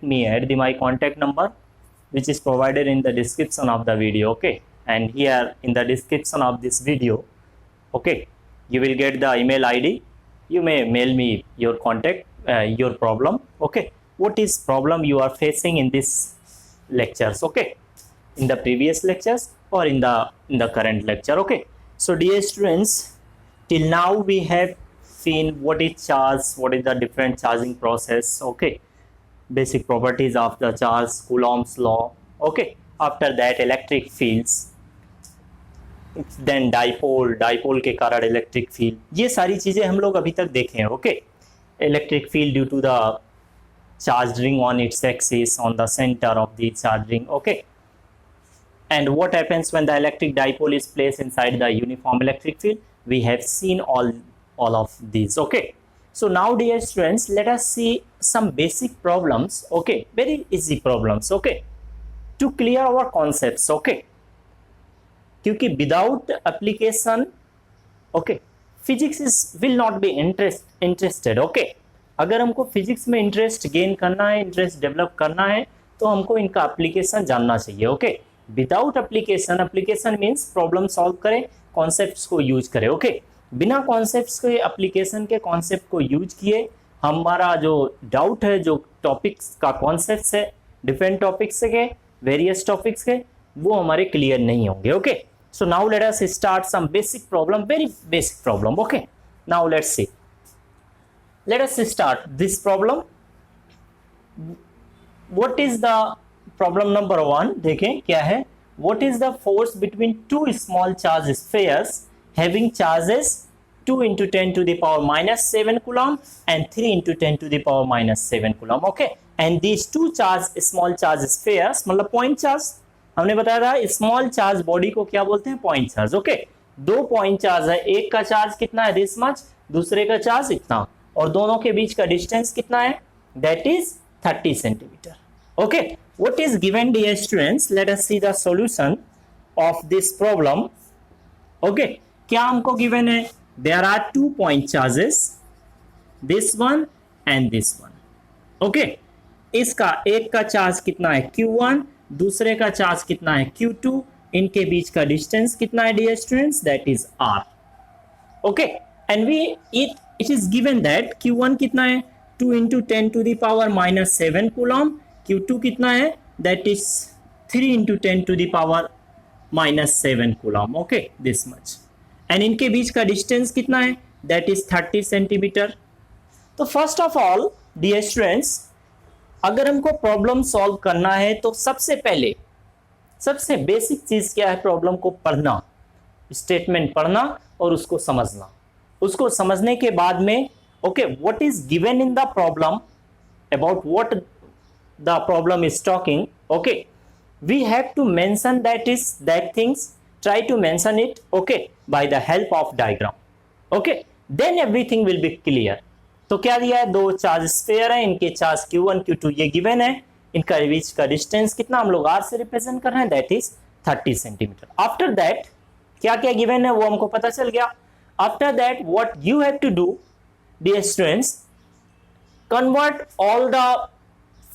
me at my contact number which is provided in the description of the video. Okay, and here in the description of this video, okay, you will get the email ID. You may mail me your contact, your problem. Okay, what is problem you are facing in this lectures? Okay, in the previous lectures or in the current lecture. Okay, so dear students, till now we have seen what is charge, what is the different charging process. Okay, basic properties of the charge, Coulomb's law. Okay, after that electric fields, then dipole के कारण electric field, ये सारी चीजें हम लोग अभी तक देखे हैं. Okay, electric field due to the charge ring on its axis on the centre of the charge ring. Okay, and what happens when the electric dipole is placed inside the uniform electric field. We have seen all of these. Okay, so now dear students, let us see some basic problems. Okay, very easy problems. Okay, to clear our concepts. Okay, क्योंकि without application, okay, physics is will not be interested. Okay, अगर हमको physics में interest gain करना है, interest develop करना है, तो हमको इनका एप्लीकेशन जानना चाहिए. Okay, without application, application means problem solve करें, कॉन्सेप्ट्स को यूज करें. ओके, बिना कॉन्सेप्ट्स के, एप्लीकेशन के कॉन्सेप्ट को यूज किए हमारा जो डाउट है, जो टॉपिक्स का कॉन्सेप्ट्स है, डिफरेंट टॉपिक्स के, वेरियस टॉपिक्स के, वो हमारे क्लियर नहीं होंगे. Okay, so now let us start some basic problem, very basic problem. Okay, now let's see, let us start this problem. What is the problem number 1? देखें क्या है. What is the force between two small charge spheres having charges 2 into 10 to the power minus 7 coulomb and 3 into 10 to the power minus 7 coulomb. Okay, and these two small charge spheres, मतलब point charge, हमने बताया था small charge body को क्या बोलते हैं, point charge. Okay, दो point charge है, एक का चार्ज कितना है, दिस मच, दूसरे का चार्ज इतना, और दोनों के बीच का डिस्टेंस कितना है, that is 30 centimetre. Okay, what is given dear students, let us see the solution of this problem. Okay, क्या हमको गिवन है, there are two point charges, this one and this one. Okay, इसका एक का charge कितना है, Q1, दूसरे का चार्ज कितना है, Q2, इनके बीच का डिस्टेंस कितना है dear students, that is R. Okay, and it is given that Q1 कितना है, 2 into 10 to the power minus 7 coulomb, Q2 कितना है, that is 3 into 10 to the power minus 7 coulomb. Okay, this much, and इनके बीच का distance कितना है, that is 30 centimetre. तो first of all dear students, अगर हमको प्रॉब्लम सॉल्व करना है तो सबसे पहले, सबसे बेसिक चीज क्या है, प्रॉब्लम को पढ़ना, स्टेटमेंट पढ़ना और उसको समझना. उसको समझने के बाद में, okay, what is given in the problem, about what the problem is talking. Okay, we have to mention that things, try to mention it, okay, by the help of diagram. Okay, then everything will be clear. तो क्या दिया है, दो charge sphere है, इनके charge Q1 Q2 ये given है, इनका बीच का डिस्टेंस कितना हम लोग R से रिप्रेजेंट कर रहे हैं, that is 30 centimetre. After that क्या क्या गिवन है वो हमको पता चल गया. After that what you have to do dear students, convert all the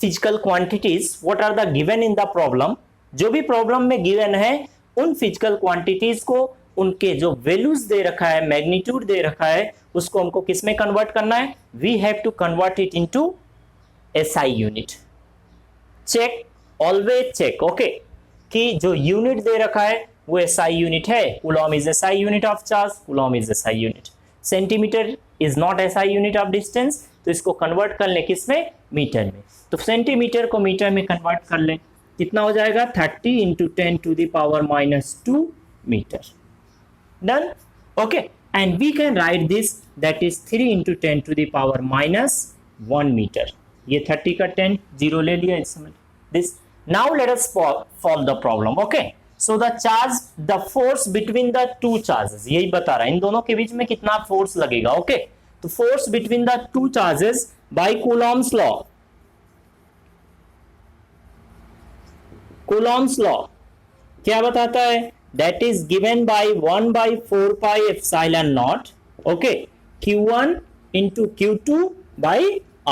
physical quantities what are the given in the problem. जो भी प्रॉब्लम में गिवन है उन फिजिकल क्वांटिटीज को, उनके जो वैल्यूज दे रखा है, मैग्नीट्यूड दे रखा है, उसको हमको किस में कन्वर्ट करना है, we have to convert it into SI unit. Check, always check, okay, कि जो यूनिट दे रखा है वो SI यूनिट है. Coulomb is SI unit of charge, coulomb is SI unit. Centimetre is not SI unit of distance, तो इसको convert कर ले किस में, मीटर में. तो सेंटीमीटर को मीटर में कन्वर्ट कर ले, कितना हो जाएगा, 30 into 10 to the power minus 2 metre. Done. Okay, and we can write this, that is 3 into 10 to the power minus 1 meter. ये 30 का 10 0 ले लिया इसमें. This now let us solve the problem. Okay, so the charge, the force between the two charges, यही बता रहा है इन दोनों के बीच में कितना फोर्स लगेगा. ओके, तो force between the two charges by Coulomb's law. Coulomb's law क्या बताता है, that is given by 1 by 4 pi epsilon naught, okay, Q1 into Q2 by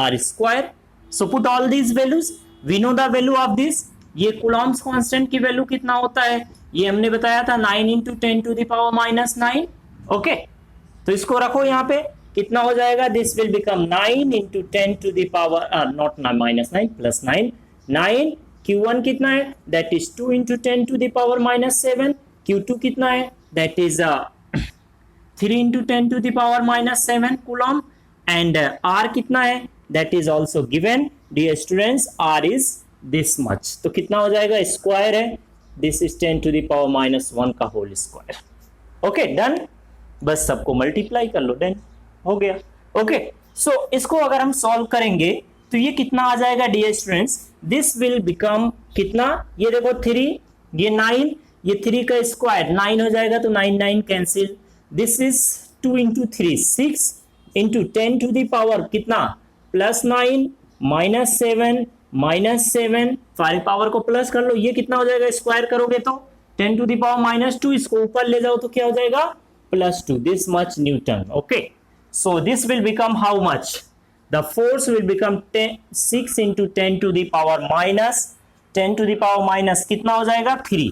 R square. So put all these values, we know the value of this, ये Coulomb's constant की value कितना होता है, ये हमने बताया था 9 into 10 to the power minus 9। Okay, तो इसको रखो यहाँ पे, कितना हो जाएगा, this will become 9 into 10 to the power not minus 9 plus 9, 9 Q1 कितना है, that is 2 into 10 to the power minus 7, Q2 कितना है, that is 3 into 10 to the power minus 7 coulomb, and R कितना है, that is also given dear students, R is this much, तो कितना हो जाएगा, स्क्वायर है, this is 10 to the power minus 1 का होल स्क्वायर। ओके डन, बस सबको मल्टीप्लाई कर लो, डन हो गया। ओके, सो इसको अगर हम सॉल्व करेंगे तो ये कितना आ जाएगा dear students, this will become कितना, ये देखो 3, ये 9, ये 3 का स्क्वायर 9 हो जाएगा, तो 9 9 cancel, this is 2 into 3 6 into 10 to the power कितना प्लस 9 माइनस 7 माइनस 7, सारी पावर को प्लस कर लो, ये कितना हो जाएगा, स्क्वायर करोगे तो 10 टू द पावर माइनस 2, इसको ऊपर ले जाओ तो क्या हो जाएगा, plus 2, this much Newton. Okay, so this will become how much, the force will become 6 into 10 to the power minus 10 to the power minus कितना हो जाएगा 3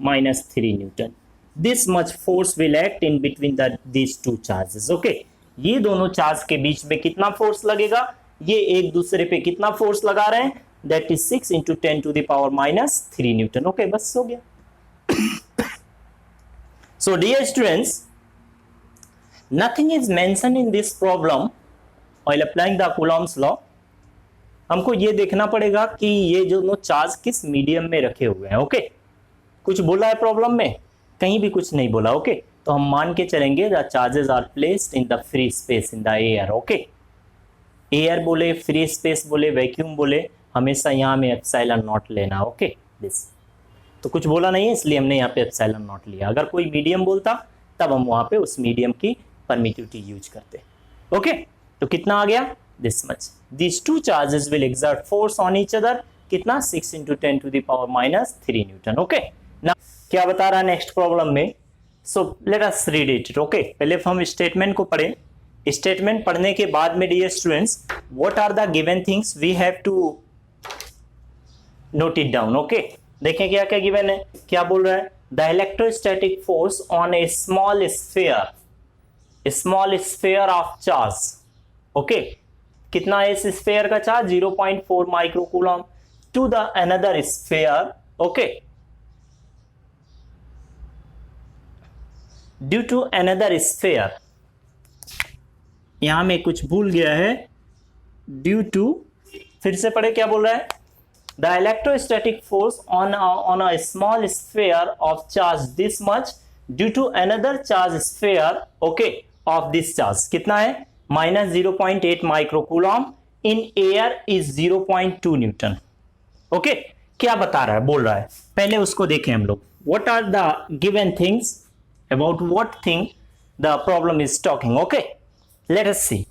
minus 3 Newton, this much force will act in between these two charges। okay, ये दोनों charge के बीच में कितना force लगेगा, ये एक दूसरे पे कितना फोर्स लगा रहे हैं, that is 6 into 10 to the power minus 3 Newton। okay, बस हो गया। so dear students, nothing is mentioned in this problem while applying the Coulomb's law। हमको ये देखना पड़ेगा कि ये जो चार्ज किस मीडियम में रखे हुए हैं। ओके, कुछ बोला है प्रॉब्लम में, कहीं भी कुछ नहीं बोला। ओके, तो हम मान के चलेंगे the charges are placed in the free space in the air. Okay, air बोले, फ्री स्पेस बोले, वैक्यूम बोले, हमेशा यहाँ में एप्सिलॉन नॉट लेना। ओके, दिस तो कुछ बोला नहीं है, इसलिए हमने यहाँ पे एप्सिलॉन नॉट लिया। अगर कोई मीडियम बोलता तब हम वहां पे उस मीडियम की परमिटिविटी यूज करते। ओके, तो कितना आ गया, this much, these two charges will exert force on each other, कितना 6 into 10 to the power minus 3 Newton. Okay, ना क्या बता रहा है नेक्स्ट प्रॉब्लम में, सो let us read it. Okay, पहले हम स्टेटमेंट को पढ़ें, स्टेटमेंट पढ़ने के बाद में dear students, what are the given things we have to note it down. Okay, देखें क्या क्या गिवन है, क्या बोल रहा है, the electrostatic force on a small sphere of charge. Okay, कितना है इस स्फीयर का charge, 0.4 micro coulomb, to the another sphere. Okay, due to another sphere, यहां में कुछ भूल गया है, ड्यू टू, फिर से पढ़े क्या बोल रहा है, the electrostatic force on a small sphere of charge this much due to another charge sphere. Okay, of this charge कितना है, minus 0.8 micro coulomb in air is 0.2 newton. Okay, क्या बता रहा है, बोल रहा है, पहले उसको देखें हम लोग, what are the given things, about what thing the problem is talking. Okay, let us see,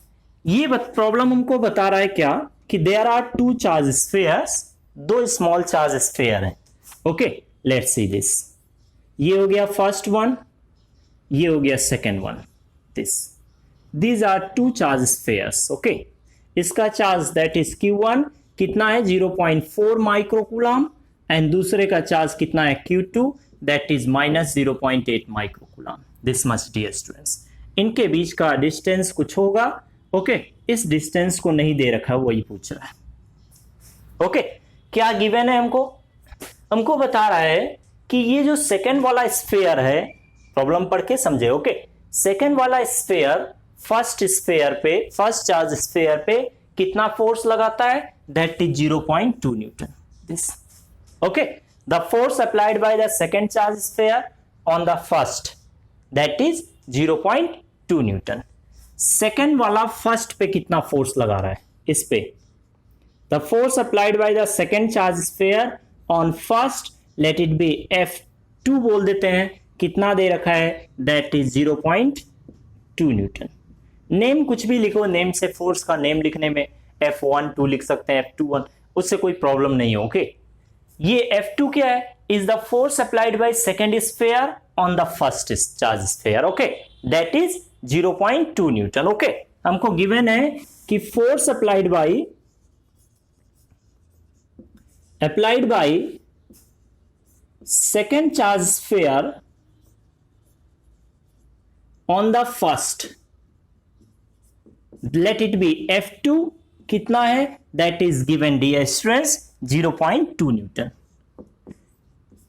ये प्रॉब्लम हमको बता रहा है क्या, कि there are two charge spheres, दो स्मॉल चार्ज स्फीयर हैं। ओके, लेट्स सी दिस, ये हो गया फर्स्ट वन, ये हो गया second one, this, these are two charge spheres। okay, इसका चार्ज दैट इज Q1 कितना है 0.4 माइक्रोकूलम, एंड दूसरे का चार्ज कितना है Q2 that is minus 0.8 microcoulomb. This much dear students, इनके बीच का डिस्टेंस कुछ होगा। ओके, इस डिस्टेंस को नहीं दे रखा, वही पूछ रहा है। ओके, क्या गिवन है हमको बता रहा है कि ये जो सेकेंड वाला स्फीयर है, प्रॉब्लम पढ़ के समझे। ओके, सेकेंड वाला स्फीयर फर्स्ट चार्ज स्फीयर पे कितना फोर्स लगाता है, that is 0.2 Newton. This okay, the force applied by the second charge sphere on the first that is 0.2 Newton. Second वाला फर्स्ट पे कितना फोर्स लगा रहा है, इस पे, the force applied by the second charge sphere on first, late it B F2 बोल देते हैं, कितना दे रखा है, दैट इज 0.2 न्यूटन। नेम कुछ भी लिखो, नेम से फोर्स का नेम लिखने में F12 लिख सकते हैं, F21, उससे कोई प्रॉब्लम नहीं है। ओके, ये F2 क्या है, is the force applied by second sphere on the first charge sphere. Okay, that is 0.2 newton. Okay, हमको गिवन है कि force applied bye applied by second charge sphere on the first, let it be F2 कितना है, that is given dear students 0.2 Newton.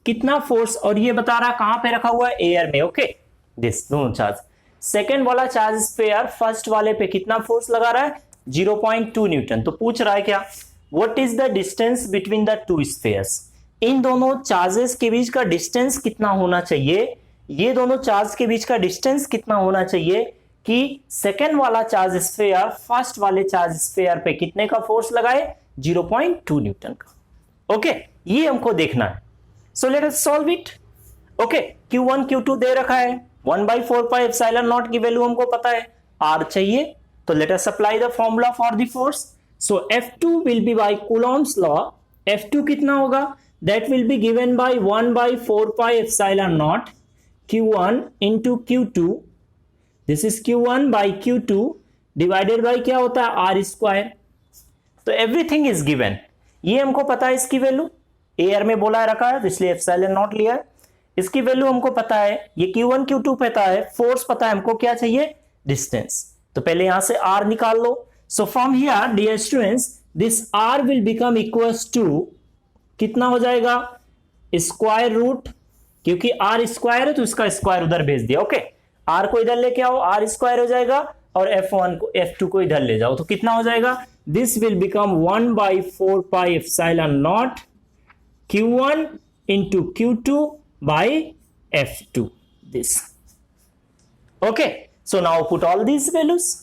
कितना force, और ये बता रहा कहां पे रखा हुआ है, एयर में। ओके, दिस दोनों चार्ज, सेकेंड वाला चार्ज स्फीयर फर्स्ट वाले पे कितना फोर्स लगा रहा है, 0.2 न्यूटन। तो पूछ रहा है क्या, what is the distance between the two spheres, इन दोनों चार्जेस के बीच का डिस्टेंस कितना होना चाहिए, ये दोनों चार्ज के बीच का डिस्टेंस कितना होना चाहिए कि सेकेंड वाला चार्ज स्फीयर फर्स्ट वाले चार्ज स्फीयर पे कितने का फोर्स लगाए, 0.2 न्यूटन का। ओके, ये हमको देखना है। So let us solve it. Okay, Q1 Q2 दे रखा है, 1/4 पाई एप्सिलॉन नॉट की वैल्यू हमको पता है, R चाहिए, तो let us apply the formula for the force. So F2 will be by Coulomb's law, F2 कितना होगा, that will be given by 1/4 pi epsilon naught Q1 into Q2, this is Q1 by Q2 divided by क्या होता है, R square. तो everything is given, ये हमको पता है इसकी वैल्यू, एयर में बोला रखा है तो इसलिए एप्सिलॉन नॉट लिया है। इसकी वैल्यू हमको पता है, ये Q1 Q2 पता है, फोर्स पता है, हमको क्या चाहिए, डिस्टेंस। तो पहले यहां से R निकाल लो। So from here dear students this R will become equals to कितना हो जाएगा, स्क्वायर रूट, क्योंकि R स्क्वायर है तो इसका स्क्वायर उधर भेज दिया। ओके, R को इधर लेके आओ, R स्क्वायर हो जाएगा, और F1 को F2 को इधर ले जाओ तो कितना हो जाएगा, this will become 1/4 pi epsilon naught Q1 into Q2 by F2 this। Okay, so now put all these values,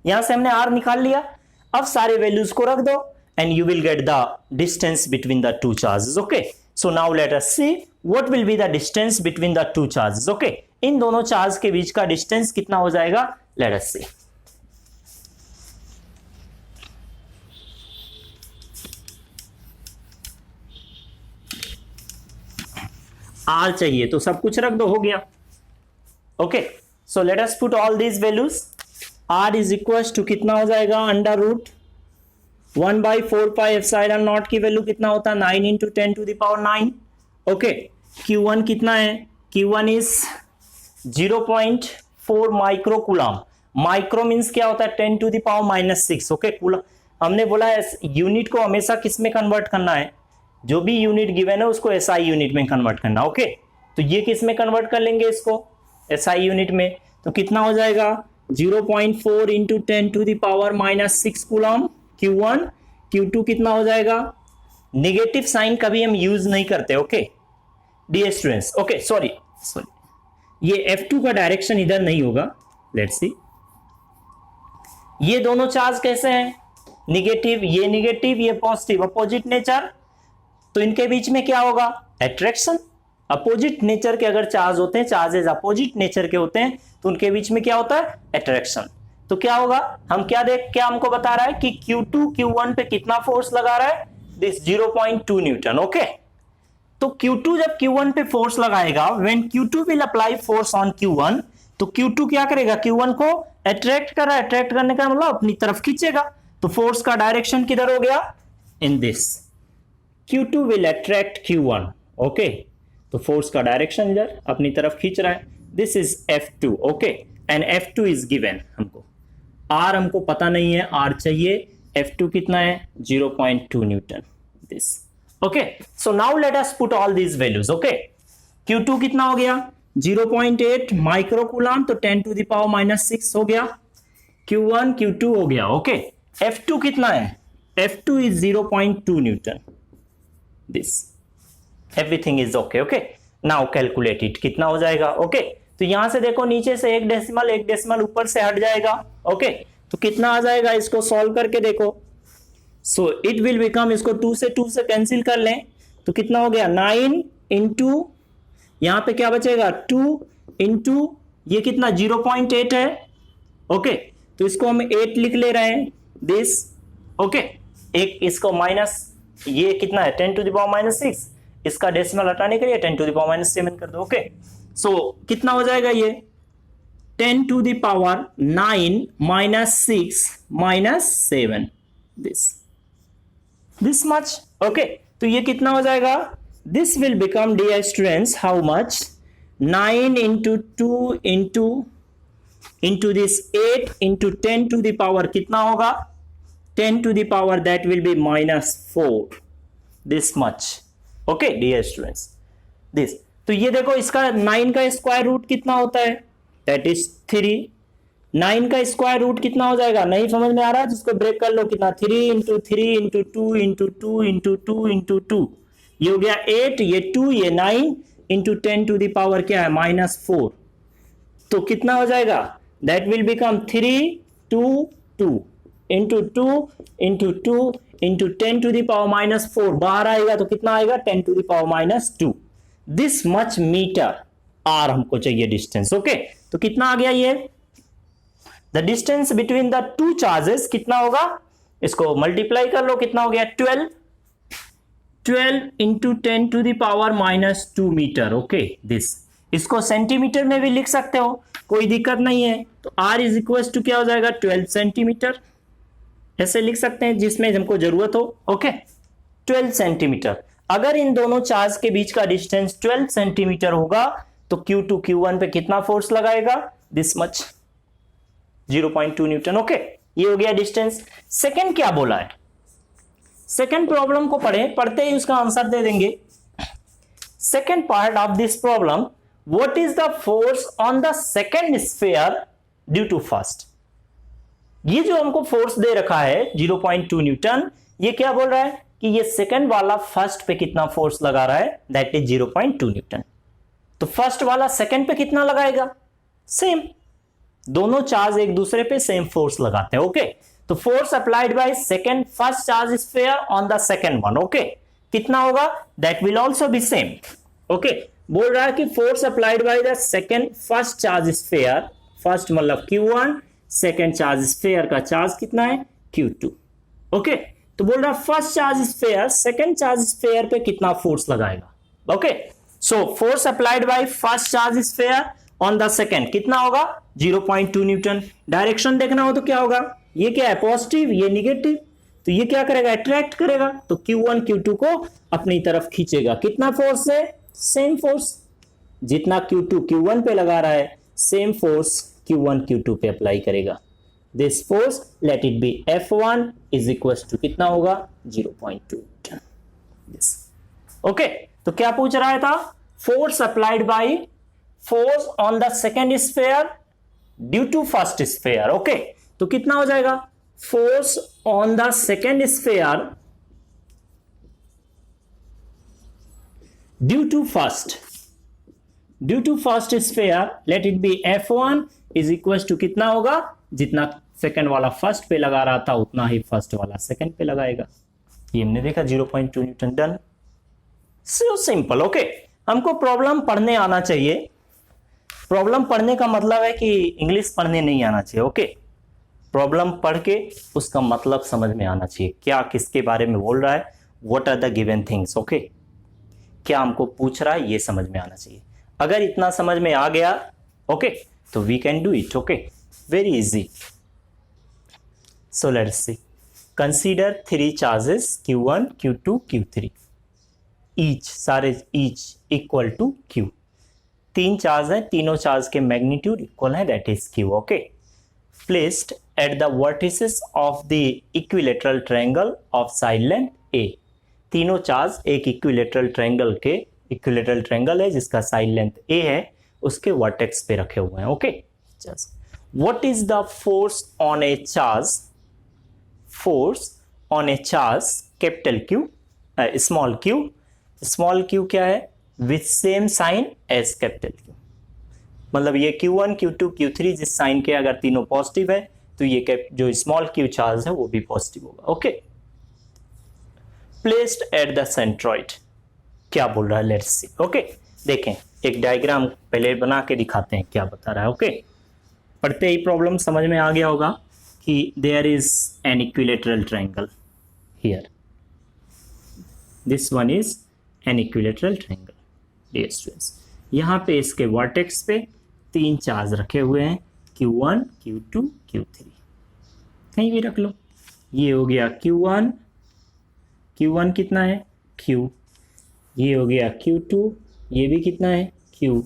यहां से हमने R निकाल लिया, अब सारे वैल्यूज को रख दो and you will get the distance between the two charges. Okay, so now let us see what will be the distance between the two charges। okay, इन दोनों चार्ज के बीच का डिस्टेंस कितना हो जाएगा, let us see। R चाहिए तो सब कुछ रख दो, हो गया। Okay, so let us put all these values. R is equal to कितना हो जाएगा, under root 1/4 pi epsilon naught की वैल्यू कितना होता है, 9 into 10 to the power 9। Okay, Q1 कितना है, Q1 is 0.4 micro coulomb. Micro means क्या होता है, 10 to the power -6। Okay, coulomb हमने बोला है यूनिट को हमेशा किस में कन्वर्ट करना है, जो भी यूनिट गिवन है उसको SI यूनिट में कन्वर्ट करना। ओके, तो ये किस में कन्वर्ट कर लेंगे, इसको SI यूनिट में, तो कितना हो जाएगा 0.4 into 10 to the power -6 coulomb Q1। Q2 कितना हो जाएगा, नेगेटिव साइन कभी हम यूज नहीं करते। Okay dear students, okay sorry, ये F2 का डायरेक्शन इधर नहीं होगा, लेट्स सी। ये दोनों चार्ज कैसे हैं, निगेटिव, ये पॉजिटिव, अपोजिट नेचर, तो इनके बीच में क्या होगा, अट्रैक्शन। अपोजिट नेचर के अगर चार्ज होते हैं, चार्जेस अपोजिट नेचर के होते हैं, तो उनके बीच में क्या होता है, अट्रैक्शन। तो क्या होगा, हम क्या हमको बता रहा है कि Q2 Q1 पे कितना फोर्स लगा रहा है, दिस 0.2 न्यूटन। ओके, तो Q2 जब Q1 पे फोर्स लगाएगा, when Q2 will apply force on Q1, तो Q2 क्या करेगा, Q1 को अट्रैक्ट कर रहा है, अट्रैक्ट करने का मतलब अपनी तरफ खींचेगा, तो फोर्स का डायरेक्शन किधर हो गया, in this, Q2 will attract Q1। Okay, तो फोर्स का डायरेक्शन इधर अपनी तरफ खींच रहा है, this is F2। Okay, and F2 is given, हमको R हमको पता नहीं है, R चाहिए, F2 कितना है, 0.2 Newton this. Okay, so now let us put all these values. Okay, Q2 कितना हो गया, 0.8 माइक्रो कूलम, तो 10 to the power -6 हो गया। Q1 Q2 हो गया। ओके, F2 कितना है, F2 is 0.2 Newton this. Everything is okay. Okay, now calculate it, कितना हो जाएगा। ओके, तो यहां से देखो नीचे से एक डेसिमल ऊपर से हट जाएगा। ओके, तो कितना आ जाएगा, इसको सॉल्व करके देखो। सो इट विल बिकम, इसको 2 से कैंसिल कर लें तो कितना हो गया, 9 इंटू, यहां पे क्या बचेगा, 2 इंटू, ये कितना 0.8 है। ओके, तो इसको हम 8 लिख ले रहे हैं दिस। ओके, एक इसको माइनस, ये कितना है 10 to the power -6, इसका डेसिमल हटाने के लिए 10 to the power -7 कर दो। ओके, सो कितना हो जाएगा ये 10 to the power 9 -6 -7 this much। okay, तो ये कितना हो जाएगा, this will become dear students how much, 9 into 2 into this 8 into 10 to the power कितना होगा, 10 to the power that will be -4, this much. Okay dear students, this, तो ये देखो इसका 9 का स्क्वायर रूट कितना होता है, that is 3. 9 का स्क्वायर रूट कितना हो जाएगा, नहीं समझ में आ रहा है जिसको ब्रेक कर लो, कितना 3 into 3 into 2 into 2 into 2 into 2, ये हो गया 8, ये 2, ये 9 इंटू 10 टू द पावर क्या है -4. तो कितना हो जाएगा, that will become 3 2 2 into 2 into 2 into 10 to the power -4, बाहर आएगा तो कितना आएगा, 10 to the power -2. This much meter R हमको चाहिए डिस्टेंस. ओके तो कितना आ गया ये, the distance between the two charges कितना होगा, इसको मल्टीप्लाई कर लो, कितना हो गया 12 into 10 to the power -2 meter. Okay this, इसको सेंटीमीटर में भी लिख सकते हो, कोई दिक्कत नहीं है. तो r इज इक्वल टू क्या हो जाएगा, 12 सेंटीमीटर, ऐसे लिख सकते हैं जिसमें हमको जरूरत हो. Okay 12 centimetre. अगर इन दोनों चार्ज के बीच का डिस्टेंस 12 सेंटीमीटर होगा तो Q2 Q1 पे कितना फोर्स लगाएगा, दिस मच, 0.2 न्यूटन. ओके ये हो गया डिस्टेंस. सेकंड क्या बोला है, सेकंड प्रॉब्लम को पढ़ते ही उसका आंसर दे देंगे. Second part of this problem, what is the force on the second sphere due to first. ये जो हमको फोर्स दे रखा है 0.2 न्यूटन, ये क्या बोल रहा है कि ये सेकंड वाला फर्स्ट पे कितना फोर्स लगा रहा है, दैट इज 0.2 न्यूटन. तो फर्स्ट वाला सेकंड पे कितना लगाएगा, सेम, दोनों चार्ज एक दूसरे पे सेम फोर्स लगाते हैं. ओके तो force applied by second first charge sphere on the second one, okay कितना होगा, that will also B same. Okay बोल रहा है कि force applied by the second first charge sphere, first मतलब Q1, सेकेंड चार्ज स्फीयर का charge कितना है Q2. ओके तो बोल रहा first charge sphere second charge sphere पे कितना फोर्स लगाएगा. Okay so force applied by first charge sphere on the second कितना होगा, 0.2 न्यूटन. डायरेक्शन देखना हो तो क्या होगा, ये क्या है पॉजिटिव, ये निगेटिव, तो ये क्या करेगा, अट्रैक्ट करेगा, तो Q1 Q2 को अपनी तरफ खींचेगा. कितना फोर्स से, सेम फोर्स, जितना Q2 Q1 पे लगा रहा है सेम फोर्स Q1 Q2 पे अप्लाई करेगा. This force let it be F1 is equal to कितना होगा, 0.2 न्यूटन. दिस ओके तो क्या पूछ रहा था, force applied by force on the second sphere due to first sphere. Okay तो कितना हो जाएगा, force on the second sphere due to first sphere let it be F1 is equal to कितना होगा, जितना सेकंड वाला फर्स्ट पे लगा रहा था उतना ही फर्स्ट वाला सेकंड पे लगाएगा. ये हमने देखा 0.2 Newton. Done, so simple. Okay हमको प्रॉब्लम पढ़ने आना चाहिए. प्रॉब्लम पढ़ने का मतलब है कि इंग्लिश पढ़ने नहीं आना चाहिए. ओके प्रॉब्लम पढ़ के उसका मतलब समझ में आना चाहिए, क्या किसके बारे में बोल रहा है, what are the given things. Okay क्या हमको पूछ रहा है ये समझ में आना चाहिए. अगर इतना समझ में आ गया ओके तो we can do it. Okay very easy. So let's see, consider 3 charges Q1 Q2 Q3 each equal to Q. 3 charge है, तीनों चार्ज के मैग्नीट्यूड इक्वल है, that is Q. Okay placed at the vertices of the equilateral triangle of side length A. तीनों चार्ज एक equilateral triangle है जिसका side length A है, उसके वर्टेक्स पे रखे हुए हैं. Okay what is the force on a charge, force on a charge capital Q, small q क्या है, with same sign as capital Q. मतलब ये Q1 Q2 Q3 जिस साइन के अगर तीनों पॉजिटिव है तो ये जो स्मॉल q चार्ज है वो भी पॉजिटिव होगा. Okay placed at the centroid, क्या बोल रहा है, लेट्स सी. ओके देखें एक डायग्राम पहले बना के दिखाते हैं क्या बता रहा है. ओके पढ़ते ही प्रॉब्लम समझ में आ गया होगा कि there is an equilateral triangle here, this one is an equilateral triangle. Dear students यहाँ पे इसके वर्टेक्स पे 3 चार्ज रखे हुए हैं, Q1 Q2 Q3, कहीं भी रख लो. ये हो गया Q1 कितना है Q, ये हो गया Q2, ये भी कितना है Q,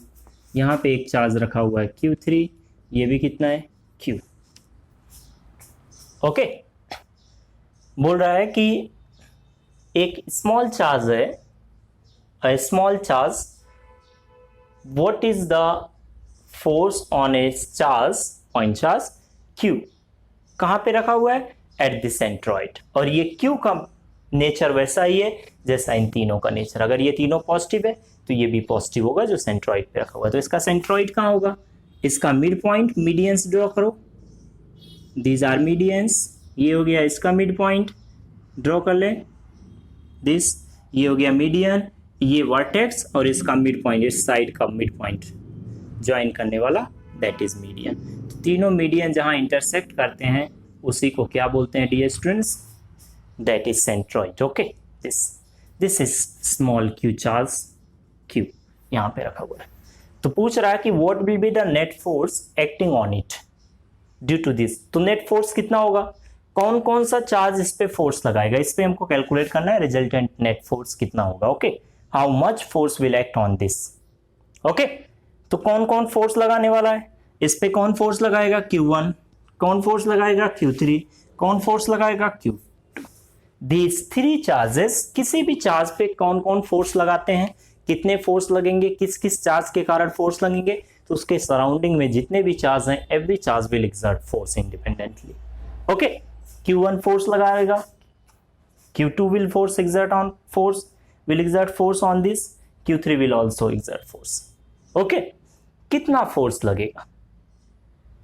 यहाँ पे एक चार्ज रखा हुआ है Q3, ये भी कितना है Q। ओके, बोल रहा है कि एक स्मॉल चार्ज है, a small charge, what is the force on a charge, point charge Q, कहाँ पे रखा हुआ है, एट द सेंट्रॉइड। और ये Q का नेचर वैसा ही है जैसा इन तीनों का नेचर, अगर ये तीनों पॉजिटिव है तो ये भी पॉजिटिव होगा जो सेंट्रॉइड पे रखा हुआ है। तो इसका सेंट्रॉइड कहाँ होगा, इसका मिड पॉइंट, मीडियंस ड्रॉ करो, दीज आर मीडियंस, ये हो गया इसका मिड पॉइंट, ड्रॉ कर ले दिस, ये हो गया मीडियन, ये वर्टेक्स और इसका मिड पॉइंट, इस साइड का मिड पॉइंट ज्वाइन करने वाला, दैट इज मीडियन। तो तीनों मीडियन जहां इंटरसेक्ट करते हैं उसी को क्या बोलते हैं dear students, that is centroid. Okay, this is small q charge q यहां पे रखा हुआ है। तो पूछ रहा है कि what will be the net force acting on it due to this. तो नेट फोर्स कितना होगा, कौन कौन सा चार्ज इस पे फोर्स लगाएगा, इस पे हमको कैलकुलेट करना है रिजल्टेंट नेट फोर्स कितना होगा। Okay, how much force will act on this. Okay, तो कौन कौन फोर्स लगाने वाला है, इस पे कौन फोर्स लगाएगा Q1, कौन फोर्स लगाएगा Q3, कौन फोर्स लगाएगा Q2। दीज थ्री चार्जेस, किसी भी चार्ज पे कौन कौन फोर्स लगाते हैं, कितने फोर्स लगेंगे, किस किस चार्ज के कारण फोर्स लगेंगे, तो उसके सराउंडिंग में जितने भी चार्ज हैं every charge will exert force independently. Okay, Q1 force लगाएगा, Q2 will exert force on this, Q3 will also exert force। Okay, कितना फोर्स लगेगा,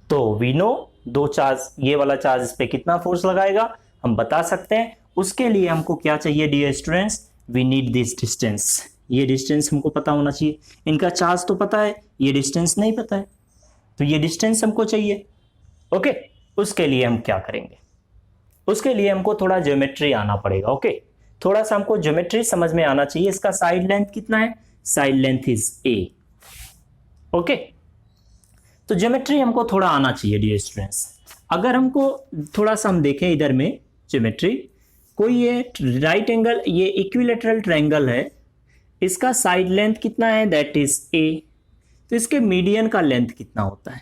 तो वी नो दो चार्ज, ये वाला चार्ज इस पे कितना फोर्स लगाएगा हम बता सकते हैं। उसके लिए हमको क्या चाहिए dear students, we need this distance, ये डिस्टेंस हमको पता होना चाहिए। इनका चार्ज तो पता है, ये डिस्टेंस नहीं पता है, तो ये डिस्टेंस हमको चाहिए। ओके, उसके लिए हम क्या करेंगे, उसके लिए हमको थोड़ा ज्योमेट्री आना पड़ेगा। ओके, थोड़ा सा हमको ज्योमेट्री समझ में आना चाहिए। इसका साइड लेंथ कितना है, side length is a। Okay, तो ज्योमेट्री हमको थोड़ा आना चाहिए डियर स्टूडेंट्स। अगर हमको थोड़ा सा हम देखें इधर में ज्योमेट्री, कोई ये राइट एंगल, ये इक्विलेटरल ट्रायंगल है, इसका साइड लेंथ कितना है, दैट इज a। तो इसके मीडियन का लेंथ कितना होता है,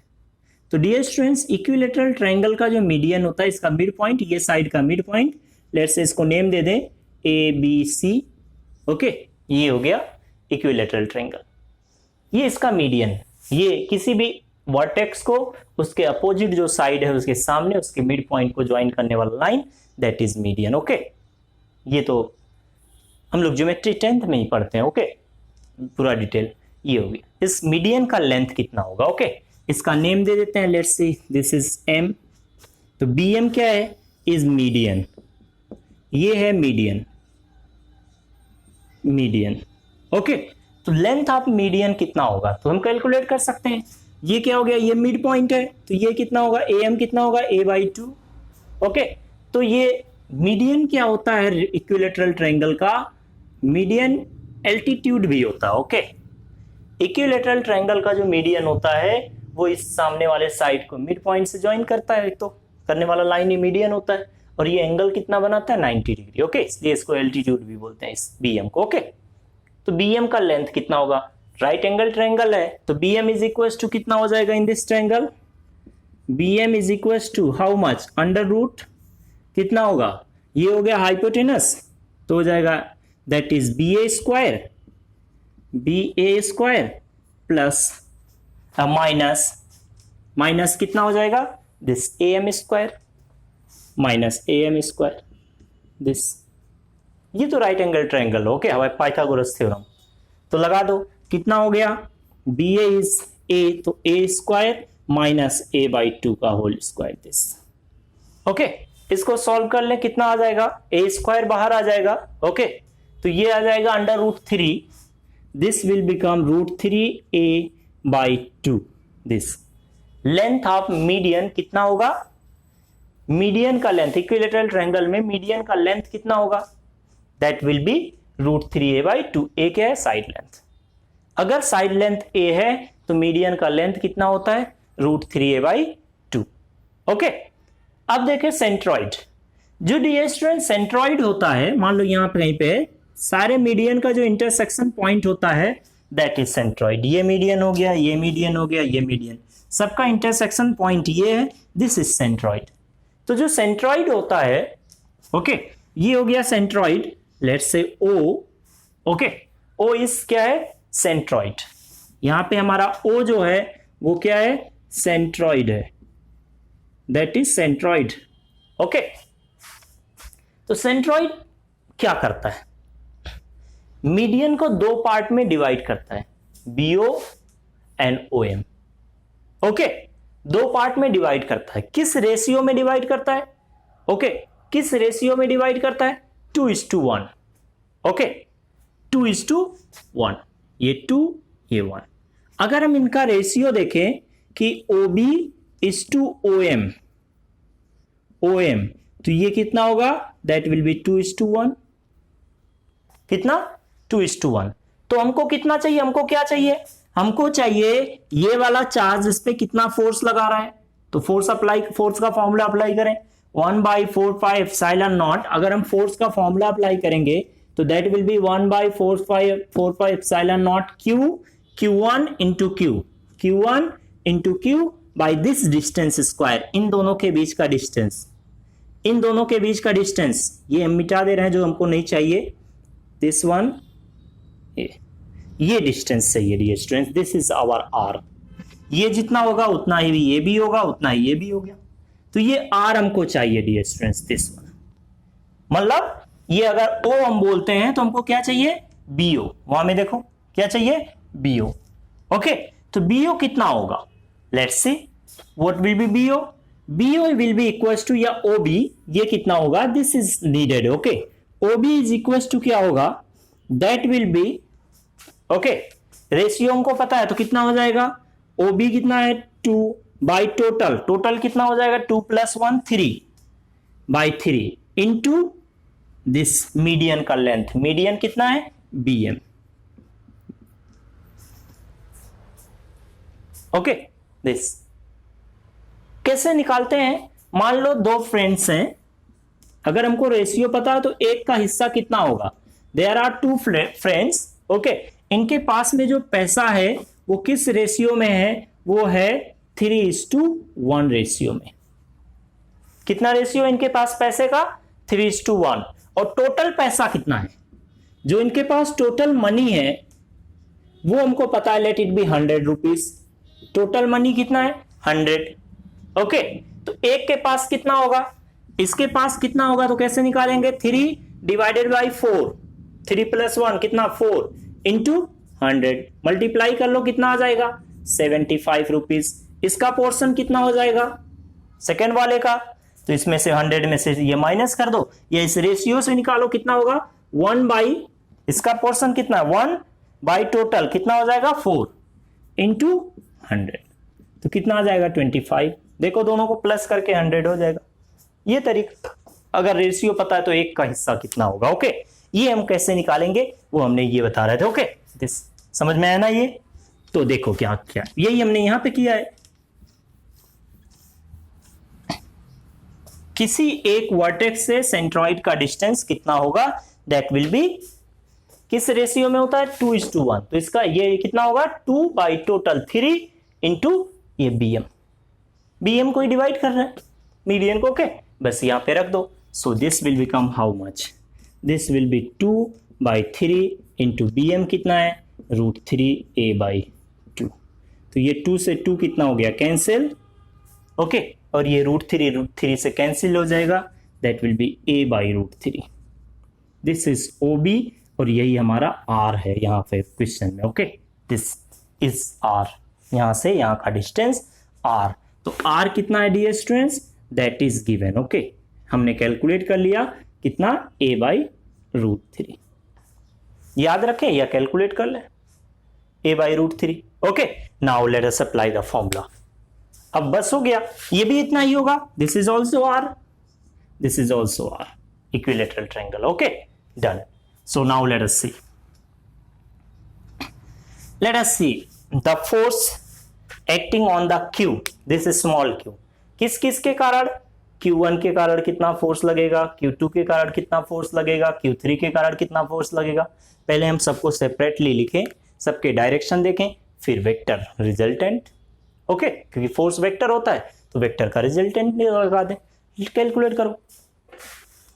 तो डियर स्टूडेंट्स इक्विलेटरल ट्रायंगल का जो मीडियन होता है, इसका मिड पॉइंट, ये साइड का मिड पॉइंट, लेट्स से इसको नेम दे दें ABC। ओके, ये हो गया इक्विलेटरल ट्रायंगल, ये इसका मीडियन, ये किसी भी वर्टेक्स को उसके अपोजिट जो साइड है उसके सामने उसके मिड पॉइंट को ज्वाइन करने वाला line, that is median. Okay, ये तो हम लोग ज्योमेट्री 10th में ही पढ़ते हैं। ओके, पूरा डिटेल ये हो गया। इस मीडियन का लेंथ कितना होगा, ओके, इसका नेम दे देते हैं, let's see this is m। तो bm क्या है, इज मीडियन, ये है मीडियन, मीडियन। ओके, तो लेंथ ऑफ मीडियन कितना होगा, तो हम कैलकुलेट कर सकते हैं। ये क्या हो गया, ये मिड पॉइंट है, तो ये कितना होगा, am कितना होगा, a/2। ओके, तो ये मीडियन क्या होता है, इक्विलेटरल ट्रायंगल का मीडियन एल्टीट्यूड भी होता है। ओके, इक्विलेटरल ट्रायंगल का जो मीडियन होता है वो इस सामने वाले साइड को मिड पॉइंट से ज्वाइन करता है, तो करने वाला लाइन ही मीडियन होता है, और ये एंगल कितना बनाता है, 90 डिग्री। ओके, इसलिए इसको एल्टीट्यूड भी बोलते हैं इस BM को। ओके, तो BM का लेंथ कितना होगा, राइट एंगल ट्रायंगल है, तो BM इज इक्वल टू कितना हो जाएगा in this triangle, BM is equal to how much, under root कितना होगा, ये हो गया हाइपोटेनस, तो हो जाएगा that is BA square plus minus कितना हो जाएगा, this AM square minus AM square this. ये तो राइट एंगल ट्रायंगल। ओके, हमारे पाइथागोरस थ्योरम, तो लगा दो कितना हो गया, BA इज A, तो A स्क्वायर माइनस A/2 का होल स्क्वायर दिस। ओके, इसको सॉल्व कर ले, कितना आ जाएगा, A स्क्वायर बाहर आ जाएगा। ओके, तो ये आ जाएगा under root 3, this will become root 3A/2 this. Length of median कितना होगा, मीडियन का लेंथ इक्विलेटरल ट्रायंगल में मीडियन का लेंथ कितना होगा, that will be root 3A/2। A क्या है, साइड लेंथ। अगर साइड लेंथ A है तो मीडियन का लेंथ कितना होता है, रूट 3A/2। ओके, अब देखें सेंट्रॉइड, जो डियर स्टूडेंट सेंट्रॉइड होता है, मान लो यहां पे कहीं पे सारे मीडियन का जो इंटरसेक्शन पॉइंट होता है दैट इज सेंट्रॉइड। ये मीडियन हो गया, ये मीडियन हो गया, ये मीडियन, सबका इंटरसेक्शन पॉइंट ये है, दिस इज सेंट्रॉइड। तो जो सेंट्रॉइड होता है, ओके, ये हो गया centroid, let's say O, okay, O is क्या है, सेंट्रॉइड। यहां पे हमारा ओ जो है वो क्या है, सेंट्रॉइड है, दैट इज सेंट्रॉइड, ओके। तो सेंट्रॉइड क्या करता है, मीडियन को दो पार्ट में डिवाइड करता है, बीओ एंड ओएम, ओके, दो पार्ट में डिवाइड करता है। किस रेशियो में डिवाइड करता है, ओके, किस रेशियो में डिवाइड करता है, 2:1, ओके, 2:1, ये 2 ये 1। अगर हम इनका रेशियो देखें कि OB is to OM, OM, तो ये कितना होगा, दैट विल बी 2:1, कितना, 2:1। तो हमको कितना चाहिए, हमको क्या चाहिए, हमको चाहिए ये वाला चार्ज इस पे कितना फोर्स लगा रहा है, तो फोर्स का फॉर्मूला अप्लाई करें, 1/4πε0। अगर हम फोर्स का फॉर्मूला अप्लाई करेंगे तो that will be 1/4πε0 Q1 into Q1 into Q by this distance square, इन दोनों के बीच का डिस्टेंस, इन दोनों के बीच का डिस्टेंस, ये हम मिटा दे रहे हैं जो हमको नहीं चाहिए, दिस वन, ये डिस्टेंस चाहिए dear students, this is our R. ये जितना होगा उतना ही ये भी होगा, उतना ही ये भी हो गया, तो ये आर हमको चाहिए डियर स्टूडेंट्स, दिस वन। मतलब ये अगर ओ हम बोलते हैं तो हमको क्या चाहिए, बीओ, वहां में देखो क्या चाहिए, बीओ, ओके। तो बीओ कितना होगा, let's see what will be BO, BO will be equals to, या ओबी ये कितना होगा, this is needed, okay, OB is equals to क्या होगा, that will be, okay, ratio हमको पता है तो कितना हो जाएगा, ओबी कितना है 2 बाई टोटल कितना हो जाएगा, 2 + 1 3/3 इंटू दिस मीडियन का लेंथ, मीडियन कितना है, BM, ओके। दिस कैसे निकालते हैं, मान लो दो फ्रेंड्स हैं, अगर हमको रेशियो पता है तो एक का हिस्सा कितना होगा, देयर आर 2 फ्रेंड्स, ओके, इनके पास में जो पैसा है वो किस रेशियो में है, वो है 3:1 रेशियो में। कितना रेशियो इनके पास पैसे का, 3:1। और टोटल पैसा कितना है, जो इनके पास टोटल मनी है वो हमको पता है, late it B 100 rupees, total money कितना है 100, ओके। तो एक के पास कितना होगा, इसके पास कितना होगा, तो कैसे निकालेंगे, 3/4, 3 + 1 कितना 4 इंटू 100, मल्टीप्लाई कर लो कितना आ जाएगा, 75 रुपीज। इसका पोर्शन कितना हो जाएगा, सेकेंड वाले का, तो इसमें से 100 में से ये माइनस कर दो, या इस रेशियो से निकालो कितना होगा, 1 बाई, इसका पोर्शन कितना, 1 बाई टोटल कितना हो जाएगा 4 इंटू 100, तो कितना आ जाएगा 25। देखो दोनों को प्लस करके 100 हो जाएगा। ये तरीका, अगर रेशियो पता है तो एक का हिस्सा कितना होगा, ओके। ये हम कैसे निकालेंगे वो हमने ये बता रहे थे, ओके। दिस समझ में आया ना ये, तो देखो क्या क्या, यही हमने यहां पे किया है। किसी एक वर्टेक्स से सेंट्रॉइड का डिस्टेंस कितना होगा, दैट विल बी, किस रेशियो में होता है, 2:1, तो इसका ये कितना होगा, 2 बाई टोटल 3 इंटू ये BM को ही डिवाइड कर रहे हैं मीडियन को, ओके, बस यहां पे रख दो। सो this will become how much, this will be 2/3 into BM कितना है, √3a/2, तो ये 2 से 2 कितना हो गया, कैंसिल, ओके, और ये √3 से कैंसिल हो जाएगा, that will B a/√3। This is OB और यही हमारा R है यहाँ पे क्वेश्चन में, ओके, दिस इज R, यहां से यहां का डिस्टेंस R। तो R कितना है dear students, that is given, okay, हमने कैलकुलेट कर लिया कितना, a/√3, याद रखें या कैलकुलेट कर ले, a/√3, okay. Now let us apply the formula. अब बस हो गया, ये भी इतना ही होगा, this is also R, this is also R, equilateral triangle, okay, done. So now let us see, let us see the force acting on the Q, this is small q, किस किस के कारण, Q1 के कारण कितना force लगेगा, Q2 के कारण कितना फोर्स लगेगा, Q3 के कारण कितना फोर्स लगेगा। पहले हम सबको सेपरेटली लिखें, सबके डायरेक्शन देखें, फिर वेक्टर रिजल्टेंट। ओके, क्योंकि फोर्स वेक्टर होता है तो वेक्टर का रिजल्टेंट लगा दें। कैलकुलेट करो,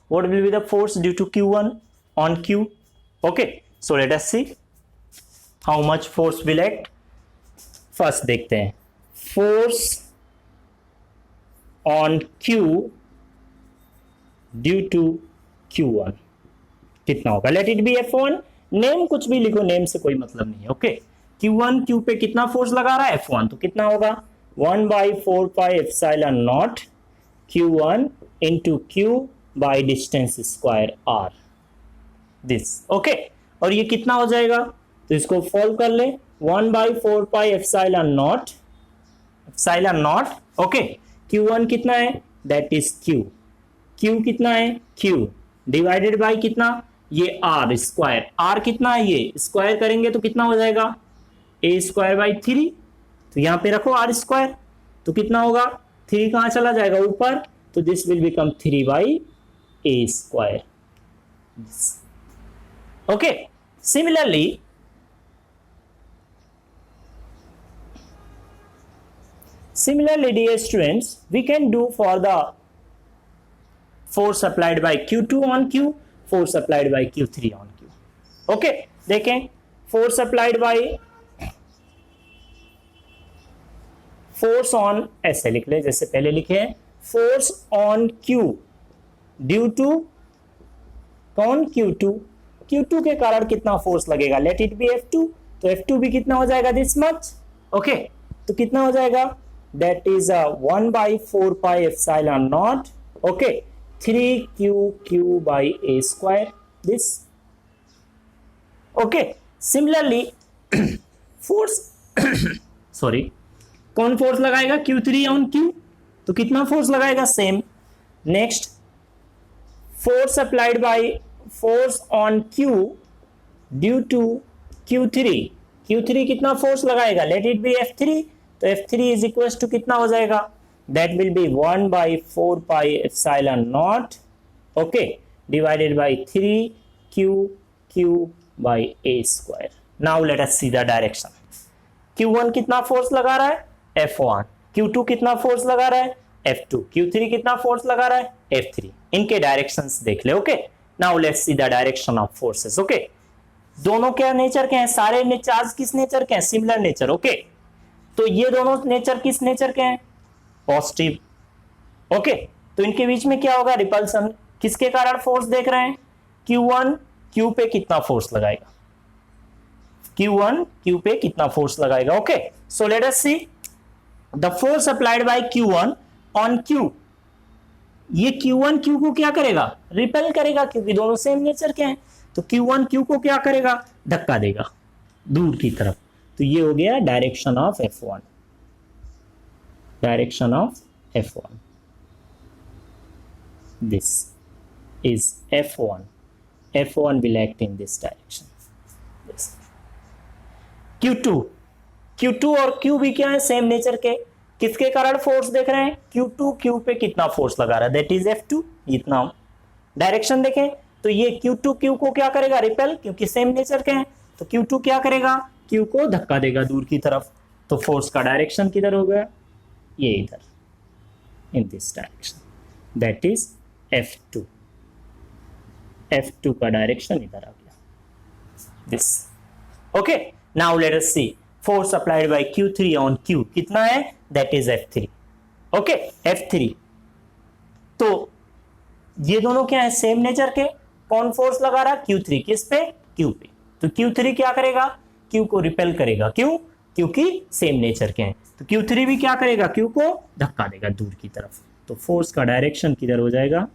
what will be the force due to Q1 on Q। Okay, so let us see how much force will act. First देखते हैं force on Q due to Q1 कितना होगा। Late it be F1, name कुछ भी लिखो, name से कोई मतलब नहीं है। ओके, Q1 Q पे कितना फोर्स लगा रहा है F1, तो कितना होगा 1/4 pi epsilon naught Q1 into Q by distance square R this. Okay, और ये कितना हो जाएगा, तो इसको सॉल्व कर ले। 1/4 pi epsilon naught okay, Q1 कितना है, दैट इज Q कितना है Q डिवाइडेड बाई कितना, ये R स्क्वायर, R कितना है, ये स्क्वायर करेंगे तो कितना हो जाएगा a स्क्वायर बाई 3, तो यहां पे रखो R स्क्वायर, तो कितना होगा 3 कहां चला जाएगा ऊपर, तो this will become 3/a square. Okay, similarly dear students, we can do for the force applied by Q2 on Q, force applied by Q3 on Q। okay, देखें force applied by force on, ऐसे लिख ले जैसे पहले लिखे हैं, force on Q due to कौन Q2 के कारण कितना फोर्स लगेगा, लेट इट बी F2, तो F2 भी कितना हो जाएगा दिस मच। ओके, तो कितना हो जाएगा, that is 1/4 pi epsilon naught, okay, 3Q by a square this। okay, similarly force sorry, कौन फोर्स लगाएगा Q3 ऑन Q, तो कितना फोर्स लगाएगा same. Next force applied by force on Q due to Q3 कितना force लगाएगा, late it B F3, तो F3 is equal to कितना हो जाएगा, that will be 1/4 pi epsilon naught okay divided by 3Q by a square. Now let us see the direction. Q1 कितना force लगा रहा है F1, Q2 कितना force लगा रहा है F2, Q3 कितना फोर्स लगा रहा है F3। इनके डायरेक्शंस देख ले। Okay, now let's see the direction of forces. Okay, दोनों क्या नेचर के हैं, सारे चार्ज किस नेचर के हैं, सिमिलर नेचर। ओके, तो ये दोनों नेचर किस नेचर के हैं, पॉजिटिव। ओके, तो इनके बीच में क्या होगा, रिपल्सन। किसके कारण फोर्स देख रहे हैं, Q1 Q पे कितना फोर्स लगाएगा, Q1 Q पे कितना फोर्स लगाएगा। Okay, so let us see the force applied bye Q1 on Q। ये Q1 Q को क्या करेगा, रिपेल करेगा, क्योंकि दोनों सेम नेचर के हैं। तो Q1 Q को क्या करेगा, धक्का देगा दूर की तरफ। तो ये हो गया direction of F1, direction of F1, this is F1 will act in this direction। Q2 और Q भी क्या है, सेम नेचर के। किसके कारण फोर्स देख रहे हैं, Q2 Q पे कितना फोर्स लगा रहा है, दैट इज F2। इतना डायरेक्शन देखें तो ये Q2 Q को क्या करेगा, रिपेल, क्योंकि सेम नेचर के हैं। तो Q2 क्या करेगा, Q को धक्का देगा दूर की तरफ। तो फोर्स का डायरेक्शन किधर हो गया, ये इधर, in this direction, that is F2 का डायरेक्शन इधर आ गया, this. Okay, now let us see force applied by Q3 on Q कितना है, that is F3। Okay, F3, तो ये दोनों क्या है, सेम नेचर के। कौन फोर्स लगा रहा है, Q3 किस पे, Q पे। तो Q3 क्या करेगा, Q को रिपेल करेगा, क्यों, क्योंकि सेम नेचर के हैं। तो Q3 भी क्या करेगा, Q को धक्का देगा दूर की तरफ। तो फोर्स का डायरेक्शन किधर हो जाएगा,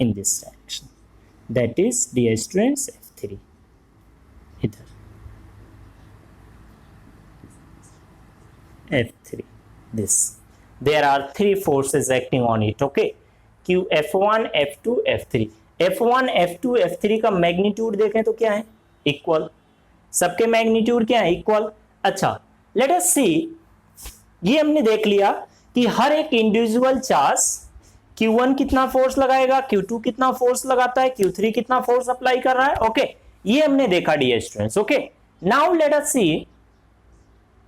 in this direction, that is dear students F3 इधर, F3 this। there are 3 forces acting on it। okay, Q F1 F2 F3। F1 F2 F3 का मैग्नीट्यूड देखें तो क्या है, इक्वल। सबके मैग्नीट्यूड क्या है, इक्वल। अच्छा, लेट अस सी, ये हमने देख लिया कि हर एक इंडिविजुअल चार्ज Q1 कितना फोर्स लगाएगा, Q2 कितना फोर्स लगाता है, Q3 कितना फोर्स अप्लाई कर रहा है। ओके, ये हमने देखा dear students. Okay, now let us see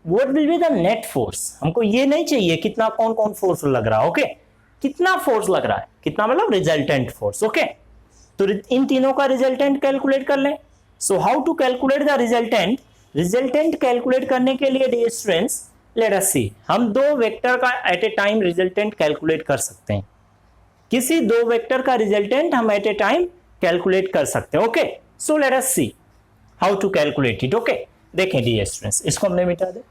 what will be the net force. हमको ये नहीं चाहिए कितना कौन कौन फोर्स लग रहा है। ओके, कितना फोर्स लग रहा है, कितना मतलब रिजल्टेंट फोर्स। ओके, तो इन तीनों का रिजल्टेंट कैलकुलेट कर लें। So how to calculate the resultant. Resultant calculate करने के लिए dear students let us see, हम दो वेक्टर का at a time resultant calculate कर सकते हैं। किसी दो वेक्टर का रिजल्टेंट हम एट ए टाइम कैलकुलेट कर सकते हैं। Okay, so let us see how to calculate it. Okay, देखें डियर स्टूडेंट्स, इसको हमने मिटा दे।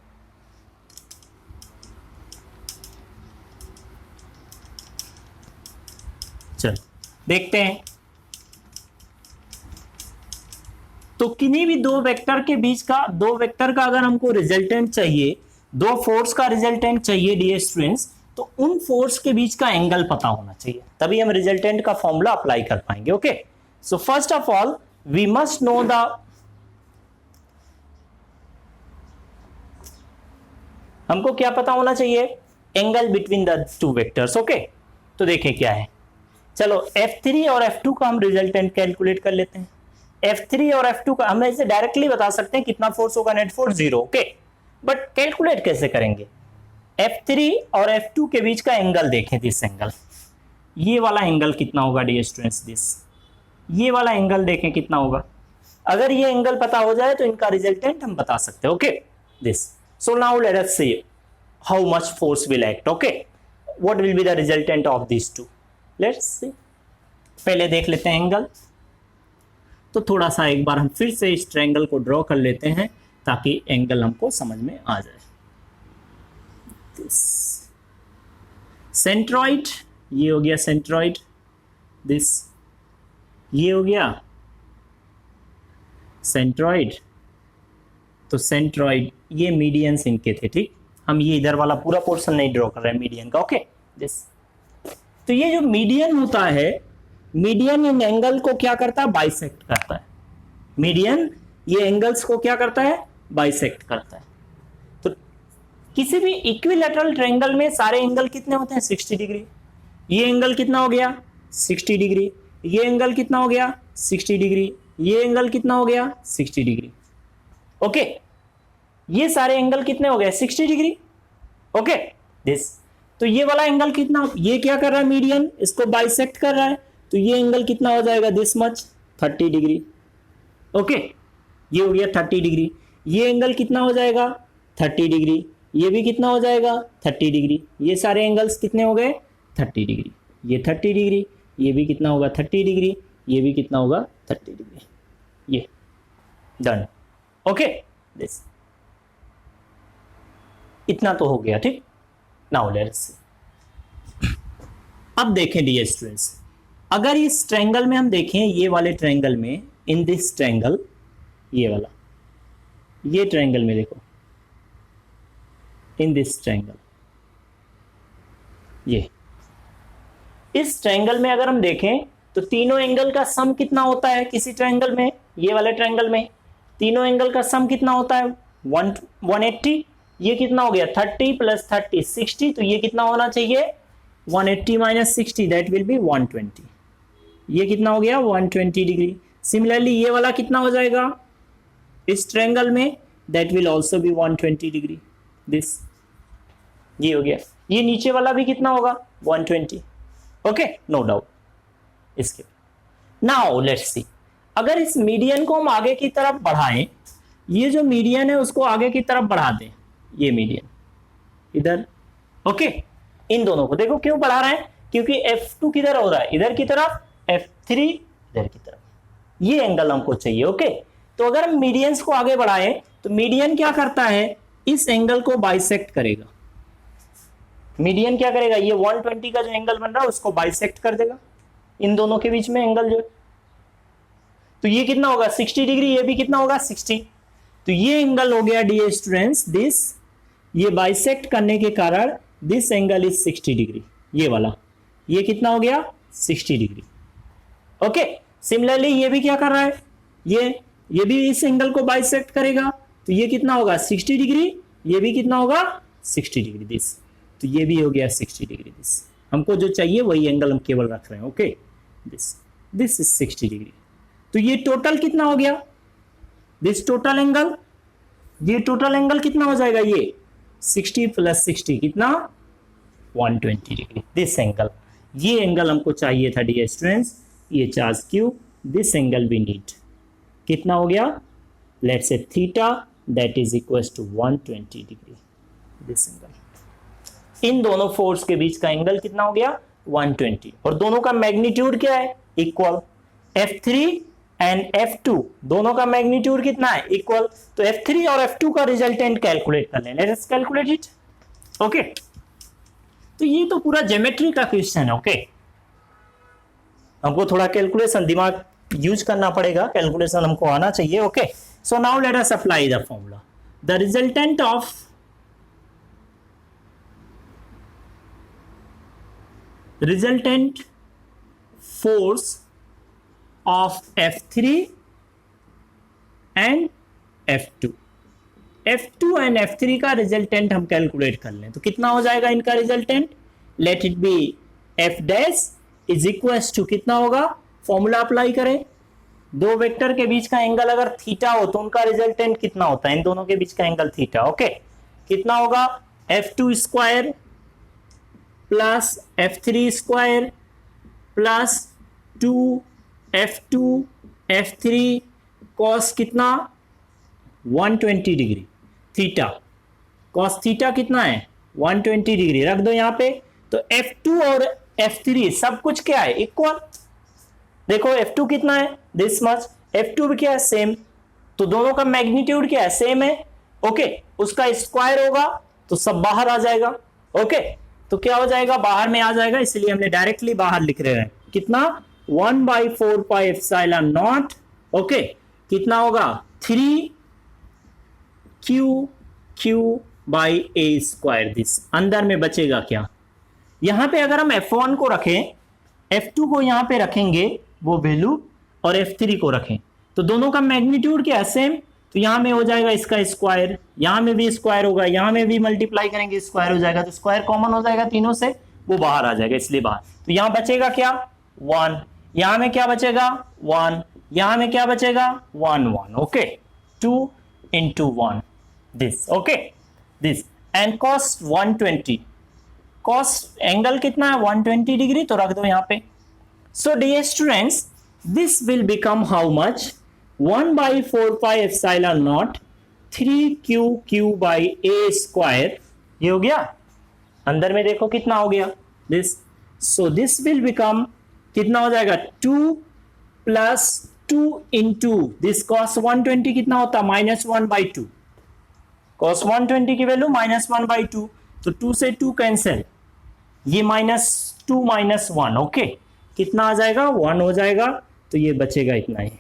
चल देखते हैं। तो किन्हीं भी दो वेक्टर के बीच का, दो वेक्टर का अगर हमको रिजल्टेंट चाहिए, दो फोर्स का रिजल्टेंट चाहिए डियर स्टूडेंट्स, तो उन फोर्स के बीच का एंगल पता होना चाहिए, तभी हम रिजल्टेंट का फॉर्मूला अप्लाई कर पाएंगे। Okay, so first of all we must know the, हमको क्या पता होना चाहिए, angle between the two vectors. Okay, तो देखें क्या है। चलो F3 और F2 का हम रिजल्टेंट कैलकुलेट कर लेते हैं। F3 और F2 का हम ऐसे डायरेक्टली बता सकते हैं कितना फोर्स होगा, net force 0। Okay, but calculate कैसे करेंगे। F3 और F2 के बीच का एंगल देखें, दिस एंगल, ये वाला एंगल कितना होगा डियर स्टूडेंट्स, दिस, ये वाला एंगल देखें कितना होगा। अगर ये एंगल पता हो जाए तो इनका रिजल्टेंट हम बता सकते हैं। Okay, this, so now let us see how much force will act. Okay, what will be the resultant of this two, let's see. पहले देख लेते हैं एंगल। तो थोड़ा सा एक बार हम फिर से इस ट्रायंगल को ड्रॉ कर लेते हैं ताकि एंगल हमको समझ में आ जाए। सेंट्रॉइड, ये हो गया सेंट्रॉइड, दिस, ये हो गया सेंट्रॉइड। तो सेंट्रॉइड, ये मीडियंस इनके थे। ठीक, हम ये इधर वाला पूरा पोर्शन नहीं ड्रॉ कर रहे हैं मीडियन का। ओके, दिस, तो ये जो मीडियन होता है, मीडियन इन एंगल को क्या करता है, बाइसेक्ट करता है। मीडियन ये एंगल्स को क्या करता है, बाइसेक्ट करता है। तो किसी भी इक्विलैटरल ट्रायंगल में सारे एंगल कितने होते हैं, 60 डिग्री। ये एंगल कितना हो गया, 60 डिग्री। ये एंगल कितना हो गया, 60 डिग्री। ये एंगल कितना हो गया, 60 डिग्री। ओके, ये सारे एंगल कितने हो गए, 60 डिग्री। ओके, दिस, तो ये वाला एंगल कितना, ये क्या कर रहा है, मीडियन इसको बाइसेक्ट कर रहा है, तो ये एंगल कितना हो जाएगा, दिस मच, 30 डिग्री। ओके, ये हो गया 30 डिग्री। ये एंगल कितना हो जाएगा, 30 डिग्री। ये भी कितना हो जाएगा, 30 डिग्री। ये सारे एंगल्स कितने हो गए, 30 डिग्री। ये 30 डिग्री, ये भी कितना होगा, 30 डिग्री। ये भी कितना होगा, 30 डिग्री। ये डन। ओके, दिस, इतना तो हो गया। ठीक, नाउ लेट्स सी। अब देखें डियर स्टूडेंट्स, अगर इस ट्रायंगल में हम देखें, ये वाले ट्रायंगल में, इन दिस ट्रायंगल, ये वाला, ये ट्रायंगल में देखो, इन दिस ट्रायंगल, ये इस ट्रायंगल में अगर हम देखें तो तीनों एंगल का सम कितना होता है किसी ट्रायंगल में, ये वाले ट्रायंगल में तीनों एंगल का सम कितना होता है, 180। ये कितना हो गया, 30 प्लस 30 60। तो ये कितना होना चाहिए, 180 माइनस 60, दैट विल बी 120। ये कितना हो गया, 120 डिग्री। सिमिलरली ये वाला कितना हो जाएगा इस ट्रायंगल में, that will also B 120 degree. This, ये हो गया। ये नीचे वाला भी कितना होगा, 120। Okay, no doubt. इसके नाउ लेट्स सी, अगर इस मीडियन को हम आगे की तरफ बढ़ाएं, ये जो मीडियन है उसको आगे की तरफ बढ़ा दें, ये मीडियन इधर। ओके, इन दोनों को देखो क्यों बढ़ा रहे हैं, क्योंकि F2 किधर हो रहा है, इधर की तरफ, F3 इधर की तरफ। ये एंगल हमको चाहिए। ओके, तो अगर हम मीडियंस को आगे बढ़ाएं तो मीडियन क्या करता है, इस एंगल को बाइसेक्ट करेगा। मीडियन क्या करेगा, ये 120 का जो एंगल बन रहा है उसको बाइसेक्ट कर देगा, इन दोनों के बीच में एंगल जो है। तो ये कितना होगा, 60 डिग्री। ये भी कितना होगा, 60। तो ये एंगल हो गया डियर स्टूडेंट्स दिस, ये बाइसेक्ट करने के कारण दिस एंगल इज 60 डिग्री। ये वाला, ये कितना हो गया, 60 डिग्री। ओके, सिमिलरली ये भी क्या कर रहा है, ये भी इस एंगल को बाइसेक्ट करेगा। तो ये कितना होगा, 60 डिग्री। ये भी कितना होगा, 60 डिग्री। दिस, तो ये भी हो गया 60 डिग्री। दिस हमको जो चाहिए वही एंगल हम केवल रख रहे हैं। Okay, this is 60 degree. तो ये टोटल कितना हो गया, दिस टोटल एंगल, ये टोटल एंगल कितना हो जाएगा, ये 60 प्लस 60 कितना 120 डिग्री। दिस एंगल, ये एंगल हमको चाहिए था डियर स्टूडेंट्स, ये charge Q, this angle we need, कितना हो गया, let's say theta that is equal to 120 degree. This angle, इन दोनों फोर्स के बीच का एंगल कितना हो गया 120, और दोनों का मैग्नीट्यूड क्या है, इक्वल। F3 एंड F2 दोनों का मैग्नीट्यूड कितना है, इक्वल। तो F3 और F2 का रिजल्टेंट कैलकुलेट कर लें, let us calculate it. Okay, तो ये तो पूरा ज्योमेट्री का क्वेश्चन है। ओके, हमको थोड़ा कैलकुलेशन दिमाग यूज करना पड़ेगा, कैलकुलेशन हमको आना चाहिए। Okay, so now let us apply the formula. The resultant of resultant force of F3 and F2, F2 and F3 का रिजल्टेंट हम कैलकुलेट कर लें तो कितना हो जाएगा इनका resultant, let it be F dash is equal to कितना होगा, फॉर्मूला अप्लाई करें, दो वेक्टर के बीच का एंगल अगर थीटा हो तो उनका रिजल्टेंट कितना होता है, इन दोनों के बीच का एंगल थीटा। ओके, कितना होगा F2 square plus F3 square plus 2F2 F3 cos कितना 120 डिग्री, थीटा कॉस थीटा कितना है 120 डिग्री, रख दो यहाँ पे। तो F2 और F3 सब कुछ क्या है, इक्वल। देखो F2 कितना है, दिस मच, F2 भी क्या है, सेम, तो दोनों का मैग्नीट्यूड क्या है, सेम है। ओके, उसका स्क्वायर होगा तो सब बाहर आ जाएगा। ओके, तो क्या हो जाएगा, बाहर में आ जाएगा, इसलिए हमने डायरेक्टली बाहर लिख रहे हैं, कितना 1/4 पाई एप्सिलॉन नॉट। ओके, कितना होगा 3Q स्क्वायर, दिस अंदर में बचेगा क्या, यहां पे अगर हम F1 को रखें, F2 को यहां पे रखेंगे वो वैल्यू, और F3 को रखें तो दोनों का मैग्नीट्यूड क्या है, सेम, तो यहां में हो जाएगा इसका स्क्वायर, यहां में भी स्क्वायर होगा, यहां में भी मल्टीप्लाई करेंगे स्क्वायर हो जाएगा, तो स्क्वायर कॉमन हो जाएगा तीनों से, वो बाहर आ जाएगा, इसलिए बाहर। तो यहां बचेगा क्या 1, यहां में क्या बचेगा 1, यहां में क्या बचेगा 1 1। Okay, 2 into 1 this. Okay, this and cos 120, cos angle कितना है 120 डिग्री, तो रख दो यहां पे। So dear students, this will become how much, 1/4 pi epsilon naught 3Q square, ये हो गया, अंदर में देखो कितना हो गया this. So this will become कितना हो जाएगा 2 प्लस 2 इंटू दिस cos 120 कितना होता है -1/2, cos 120 की वैल्यू -1/2, तो 2 से 2 कैंसिल, ये -2 -1। ओके, कितना आ जाएगा 1 हो जाएगा, तो ये बचेगा इतना ही,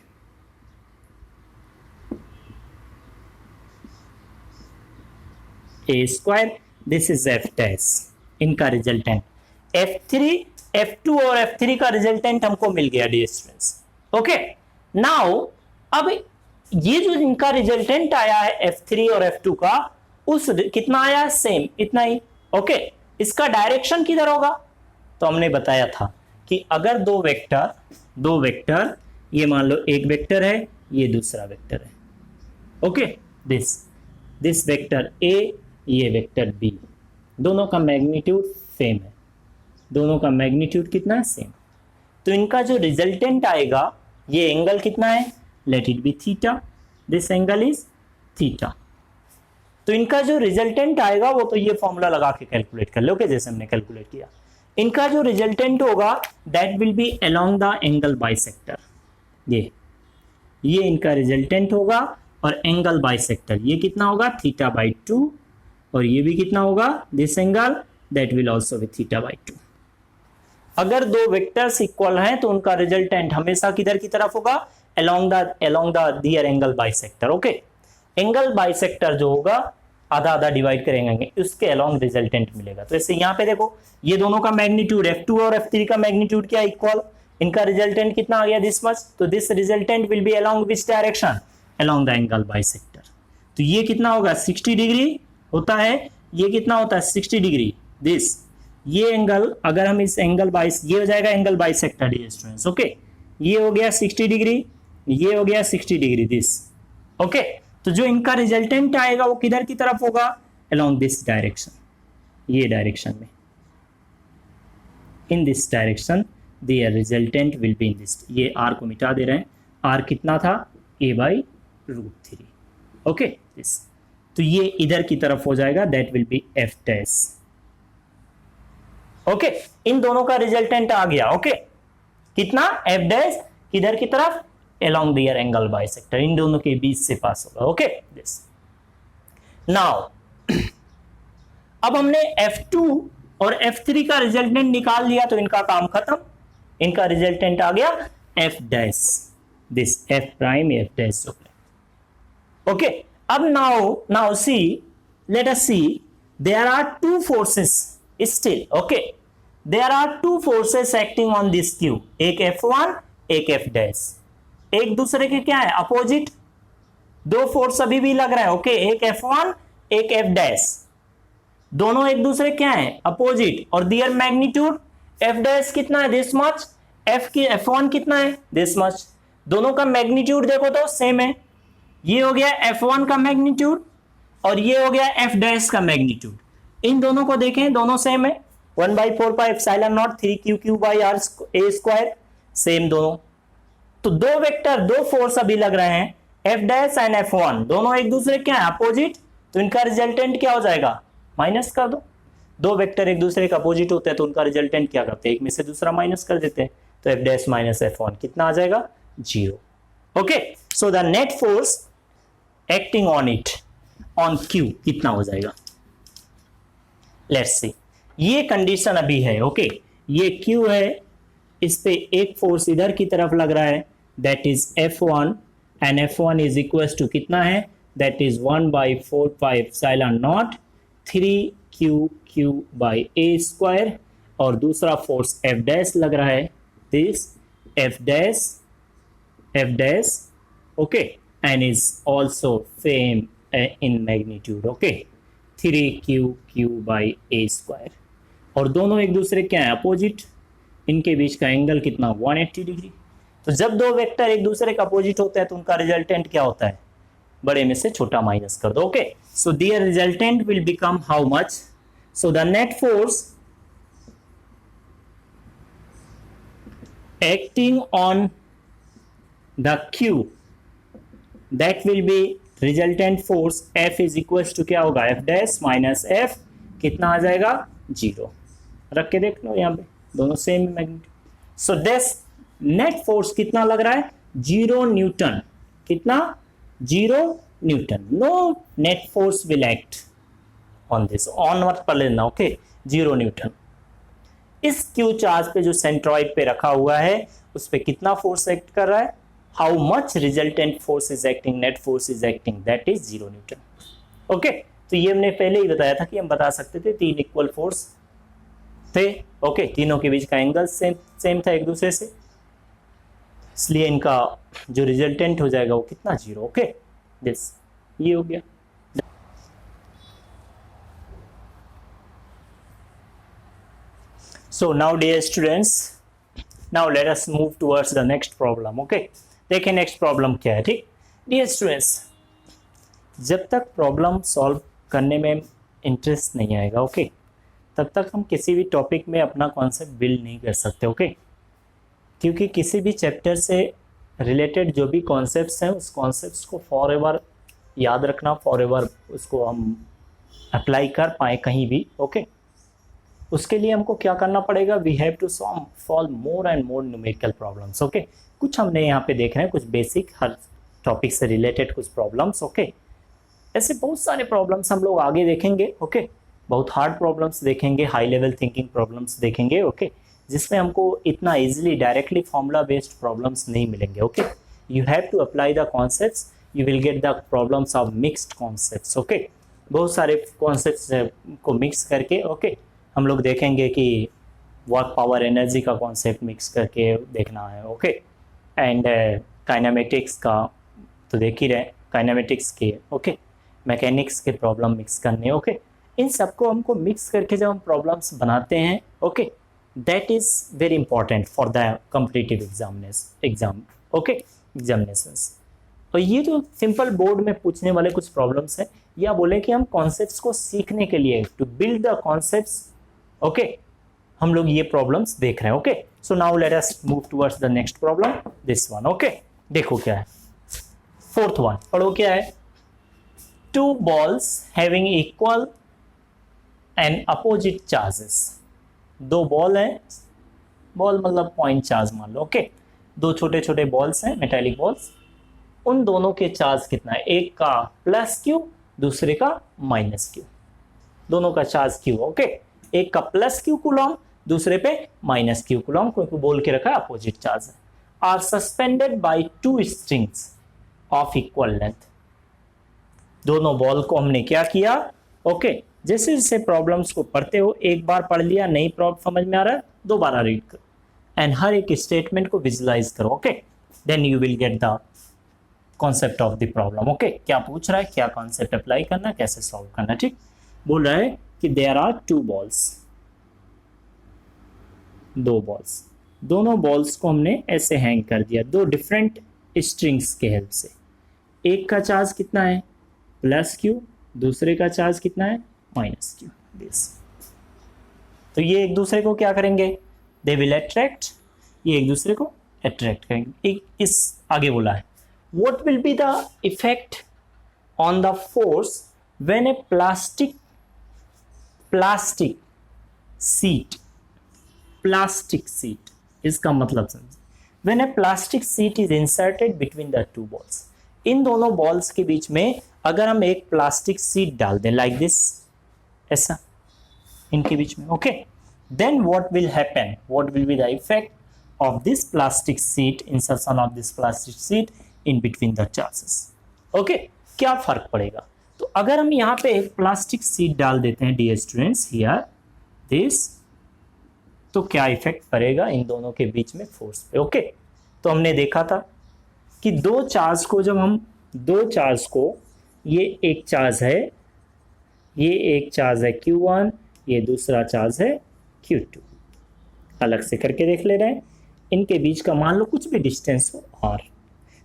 A square, this is F dash, इनका रिजल्टेंट F3 F2 और F3 का रिजल्टेंट हमको मिल गया डियर स्टूडेंट्स। ओके, नाउ अब ये जो इनका रिजल्टेंट आया है F3 और F2 का, उस कितना आया है, सेम, इतना ही। ओके, इसका डायरेक्शन किधर होगा, तो हमने बताया था कि अगर दो वेक्टर ये मान लो एक वेक्टर है, ये दूसरा वेक्टर है। ओके, दिस वेक्टर A, ये वेक्टर B, दोनों का मैग्नीट्यूड सेम है, दोनों का मैग्नीट्यूड कितना है, सेम, तो इनका जो रिजल्टेंट आएगा, ये एंगल कितना है, late it B theta, this angle is theta. तो इनका जो रिजल्टेंट आएगा वो तो ये फॉर्मूला लगा के कैलकुलेट कर लो, ओके, जैसे हमने कैलकुलेट किया। इनका जो रिजल्टेंट होगा that will B along the angle bisector, ये इनका रिजल्टेंट होगा, और एंगल बाइसेक्टर ये कितना होगा θ/2, और ये भी कितना होगा, this angle that will also be θ/2। अगर दो वेक्टर्स इक्वल हैं तो उनका रिजल्टेंट हमेशा किधर की तरफ होगा, along the their angle bisector. Okay, angle bisector जो होगा आधा आधा डिवाइड करेंगे, उसके अलोंग रिजल्टेंट मिलेगा। तो ऐसे यहाँ पे देखो, ये दोनों का मैग्नीट्यूड F2 और F3 का मैग्नीट्यूड क्या इक्वल, इनका रिजल्टेंट कितना आ गया, दिस मच, तो this resultant will B along which direction, along the angle bisector. तो ये कितना होगा 60 डिग्री होता है, ये कितना होता है 60 डिग्री, दिस, ये एंगल अगर हम इस एंगल बाइस, ये हो जाएगा angle bisector dear students, okay. ये हो गया 60 डिग्री, ये हो गया 60 डिग्री दिस, ओके। तो जो इनका रिजल्टेंट आएगा वो किधर की तरफ होगा, अलोंग दिस डायरेक्शन, ये डायरेक्शन में, in this direction their resultant will be in this. ये आर को मिटा दे रहे हैं, आर कितना था, a/√3, ओके दिस। तो ये इधर की तरफ हो जाएगा, that will be F dash, okay. इन दोनों का रिजल्टेंट आ गया, ओके। कितना, एफ डैश किधर की तरफ, along their angle bisector, इन दोनों के बीच से पास होगा, ओके दिस। नाउ अब हमने F2 और F3 का रिजल्टेंट निकाल लिया तो इनका काम खत्म, इनका रिजल्टेंट आ गया F dash, this F prime F dash, okay. अब now see, let us see, there are two forces still, okay, there are two forces acting on this Q, एक F1 एक F डैश, एक दूसरे के क्या है, अपोजिट, दो force अभी भी लग रहा है, ओके, एक F1 एक F डैश, दोनों एक दूसरे क्या है, अपोजिट, और दियर मैग्नीट्यूड, F डैश कितना है, दिस मच, F1 कितना है, दिस मच, दोनों का मैग्नीट्यूड देखो तो सेम है, ये हो गया F1 का मैग्नीट्यूड और ये हो गया F डैश का मैग्नीट्यूड, इन दोनों को देखें दोनों सेम है, 1/4πε0 3q/r² सेम दोनों। तो दो वेक्टर, दो फोर्स अभी लग रहे हैं, F डैश एंड F1, दोनों एक दूसरे क्या है, अपोजिट, तो इनका रिजल्टेंट क्या हो जाएगा, माइनस कर दो। दो वेक्टर एक दूसरे का अपोजिट होते हैं तो उनका रिजल्टेंट क्या करते हैं, एक में से दूसरा माइनस कर देते हैं, तो F डैश माइनस F1 कितना आ जाएगा, 0, okay. So the net force acting on it, on Q कितना हो जाएगा, लेट्स सी। ये कंडीशन अभी है, ओके, ये Q है, इस पे एक फोर्स इधर की तरफ लग रहा है, that is F1 and F1 is equal to कितना है, दैट इज 1/4πε0 3q/a², और दूसरा फोर्स F डैश लग रहा है, this F dash, okay, and is also same in magnitude, okay, 3q/a², और दोनों एक दूसरे क्या है, अपोजिट, इनके बीच का एंगल कितना, 180 डिग्री। तो जब दो वेक्टर एक दूसरे का अपोजिट होता है तो उनका रिजल्टेंट क्या होता है, बड़े में से छोटा माइनस कर दो, okay. So their resultant will become how much, so the net force acting on the Q, that will be resultant force F is equal to क्या होगा, F डैश माइनस F, कितना आ जाएगा, 0, रख के देख लो यहाँ पे, दोनों same magnitude. So this net force कितना लग रहा है, 0 न्यूटन, कितना, 0 newton, no net force will act on this, on मत पढ़ लेना, ओके, 0 न्यूटन। इस क्यू चार्ज पे जो सेंट्रॉइड पे रखा हुआ है उस पे कितना फोर्स एक्ट कर रहा है, how much resultant force is acting, net force is acting, that is 0 Newton, okay. तो ये हमने पहले ही बताया था कि हम बता सकते थे 3 इक्वल फोर्स थे, ओके, तीनों के बीच का एंगल सेम था एक दूसरे से, इसलिए इनका जो रिजल्टेंट हो जाएगा वो कितना, 0, ओके दिस, ये हो गया। So now dear students, now let us move towards the next problem, okay। देखिए नेक्स्ट प्रॉब्लम क्या है, ठीक डियर स्टूडेंट्स, जब तक प्रॉब्लम सॉल्व करने में इंटरेस्ट नहीं आएगा, ओके, तब तक हम किसी भी टॉपिक में अपना कॉन्सेप्ट बिल्ड नहीं कर सकते, ओके, क्योंकि किसी भी चैप्टर से रिलेटेड जो भी कॉन्सेप्ट्स हैं उस कॉन्सेप्ट्स को फॉर एवर याद रखना, फॉर एवर उसको हम अप्लाई कर पाए कहीं भी, ओके। उसके लिए हमको क्या करना पड़ेगा, we have to solve more and more numerical problems, okay. कुछ हमने यहाँ पे देख रहे हैं, कुछ बेसिक हर टॉपिक से रिलेटेड कुछ प्रॉब्लम्स, ओके। ऐसे बहुत सारे प्रॉब्लम्स हम लोग आगे देखेंगे, ओके, बहुत हार्ड प्रॉब्लम्स देखेंगे, हाई लेवल थिंकिंग प्रॉब्लम्स देखेंगे, ओके, जिसमें हमको इतना easily directly formula based problems नहीं मिलेंगे, okay. You have to apply the concepts, you will get the problems of mixed concepts, okay. बहुत सारे कॉन्सेप्ट्स को मिक्स करके, ओके, हम लोग देखेंगे कि वर्क पावर एनर्जी का कॉन्सेप्ट मिक्स करके देखना है, ओके, एंड काइनेमेटिक्स का तो देख ही रहे, काइनेमेटिक्स के, ओके, मैकेनिक्स के प्रॉब्लम मिक्स करने, ओके। इन सबको हमको मिक्स करके जब हम प्रॉब्लम्स बनाते हैं, okay, that is very important for the competitive examinations. तो ये जो सिंपल बोर्ड में पूछने वाले कुछ प्रॉब्लम्स हैं, या बोले कि हम कॉन्सेप्ट्स को सीखने के लिए, to build the concepts, okay, हम लोग ये प्रॉब्लम्स देख रहे हैं। Okay, so now let us move towards the next problem, this one. Okay, देखो क्या है, फोर्थ वन पढ़ो क्या है। Two balls having equal and opposite charges, दो बॉल हैं, बॉल मतलब पॉइंट चार्ज मान लो, ओके, दो छोटे छोटे बॉल्स हैं, मेटालिक बॉल्स, उन दोनों के चार्ज कितना है, एक का प्लस क्यू, दूसरे का माइनस क्यू, दोनों का चार्ज क्यू, ओके, एक का प्लस क्यू कूलम, दूसरे पे माइनस क्यू कूलम, क्योंकि बोल के रखा है अपोजिट चार्ज है, are suspended by two strings of equal length. दोनों बॉल को हमने क्या किया, ओके, जैसे जैसे प्रॉब्लम्स को पढ़ते हो, एक बार पढ़ लिया, नहीं प्रॉब्लम समझ में आ रहा है, दोबारा रीड करो एंड हर एक स्टेटमेंट को विजुलाइज करो, okay, then you will get the concept of the problem. Okay, क्या पूछ रहा है, क्या कॉन्सेप्ट अप्लाई करना, कैसे सॉल्व करना, ठीक। बोल रहा है कि देयर आर टू बॉल्स, दो बॉल्स, दोनों बॉल्स को हमने ऐसे हैंग कर दिया दो डिफरेंट स्ट्रिंग्स के हेल्प से। एक का चार्ज कितना है, प्लस क्यू, दूसरे का चार्ज कितना है, माइनस क्यू। दिस, तो ये एक दूसरे को क्या करेंगे, दे विल अट्रैक्ट, ये एक दूसरे को अट्रैक्ट करेंगे। इस आगे बोला है, what will be the effect on the force when a plastic sheet, इसका मतलब समझे, when a plastic sheet is inserted between the two balls, इन दोनों बॉल्स के बीच में अगर हम एक प्लास्टिक सीट डाल दें लाइक दिस, ऐसा इनके बीच में, okay, then what will happen, what will be the effect of this plastic sheet, insertion of this plastic sheet in between the charges, okay, क्या फर्क पड़ेगा। तो अगर हम यहाँ पे एक प्लास्टिक सीट डाल देते हैं डियर स्टूडेंट्स, हियर दिस, तो क्या इफेक्ट पड़ेगा इन दोनों के बीच में फोर्स पे, ओके। तो हमने देखा था कि दो चार्ज को जब हम, दो चार्ज को, ये एक चार्ज है, ये एक चार्ज है Q1, ये दूसरा चार्ज है Q2, अलग से करके देख ले रहे हैं, इनके बीच का मान लो कुछ भी डिस्टेंस हो r,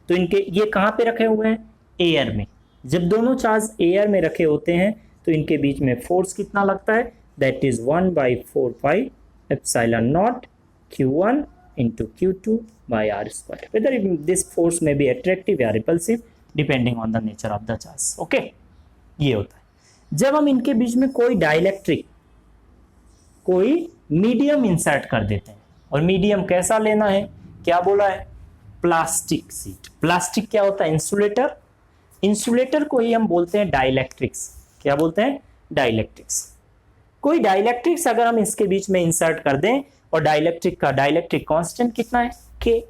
तो इनके ये कहाँ पे रखे हुए हैं, एयर में। जब दोनों चार्ज एयर में रखे होते हैं तो इनके बीच में फोर्स कितना लगता है, that is 1/4 pi epsilon naught Q1 into Q2 by r square, whether this force may be attractive या repulsive depending on the nature of the charge, okay, ये होता है। जब हम इनके बीच में कोई डाइलेक्ट्रिक, कोई मीडियम इंसर्ट कर देते हैं, और मीडियम कैसा लेना है, क्या बोला है, प्लास्टिक सीट। प्लास्टिक क्या होता है, इंसुलेटर, इंसुलेटर को ही हम बोलते हैं डाइलेक्ट्रिक्स, क्या बोलते हैं, डाइलेक्ट्रिक्स। कोई डाइलेक्ट्रिक्स अगर हम इसके बीच में इंसर्ट कर दें, और डाइलेक्ट्रिक का डाइलेक्ट्रिक कांस्टेंट कितना है, K,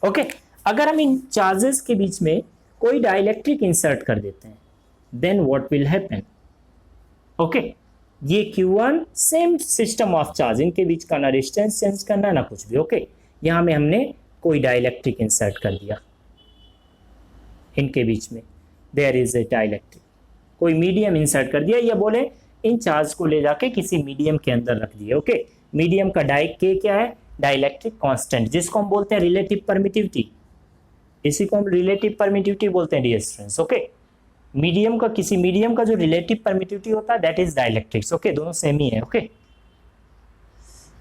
ओके, अगर हम इन चार्जेस के बीच में कोई डाइलेक्ट्रिक इंसर्ट कर देते हैं, then what will happen, okay, ये Q1 same system of charge, इनके बीच का ना डिस्टेंस चेंज करना ना कुछ भी, ओके, यहां में हमने कोई डाइलेक्ट्रिक इंसर्ट कर दिया इनके बीच में, देयर इज ए डाइलेक्ट्रिक, कोई मीडियम इंसर्ट कर दिया, या बोले इन चार्ज को ले जाके किसी मीडियम के अंदर रख दिए, ओके, मीडियम का के क्या है, डाइलेक्ट्रिक कांस्टेंट, जिसको हम बोलते हैं रिलेटिव परमिटिविटी, इसी को हम रिलेटिव परमिटिविटी बोलते हैं डियर स्टूडेंट्स, ओके। मीडियम का, किसी मीडियम का जो रिलेटिव परमिटिविटी होता है दैट इज डाइलेक्ट्रिक्स, ओके, दोनों सेम ही है, okay.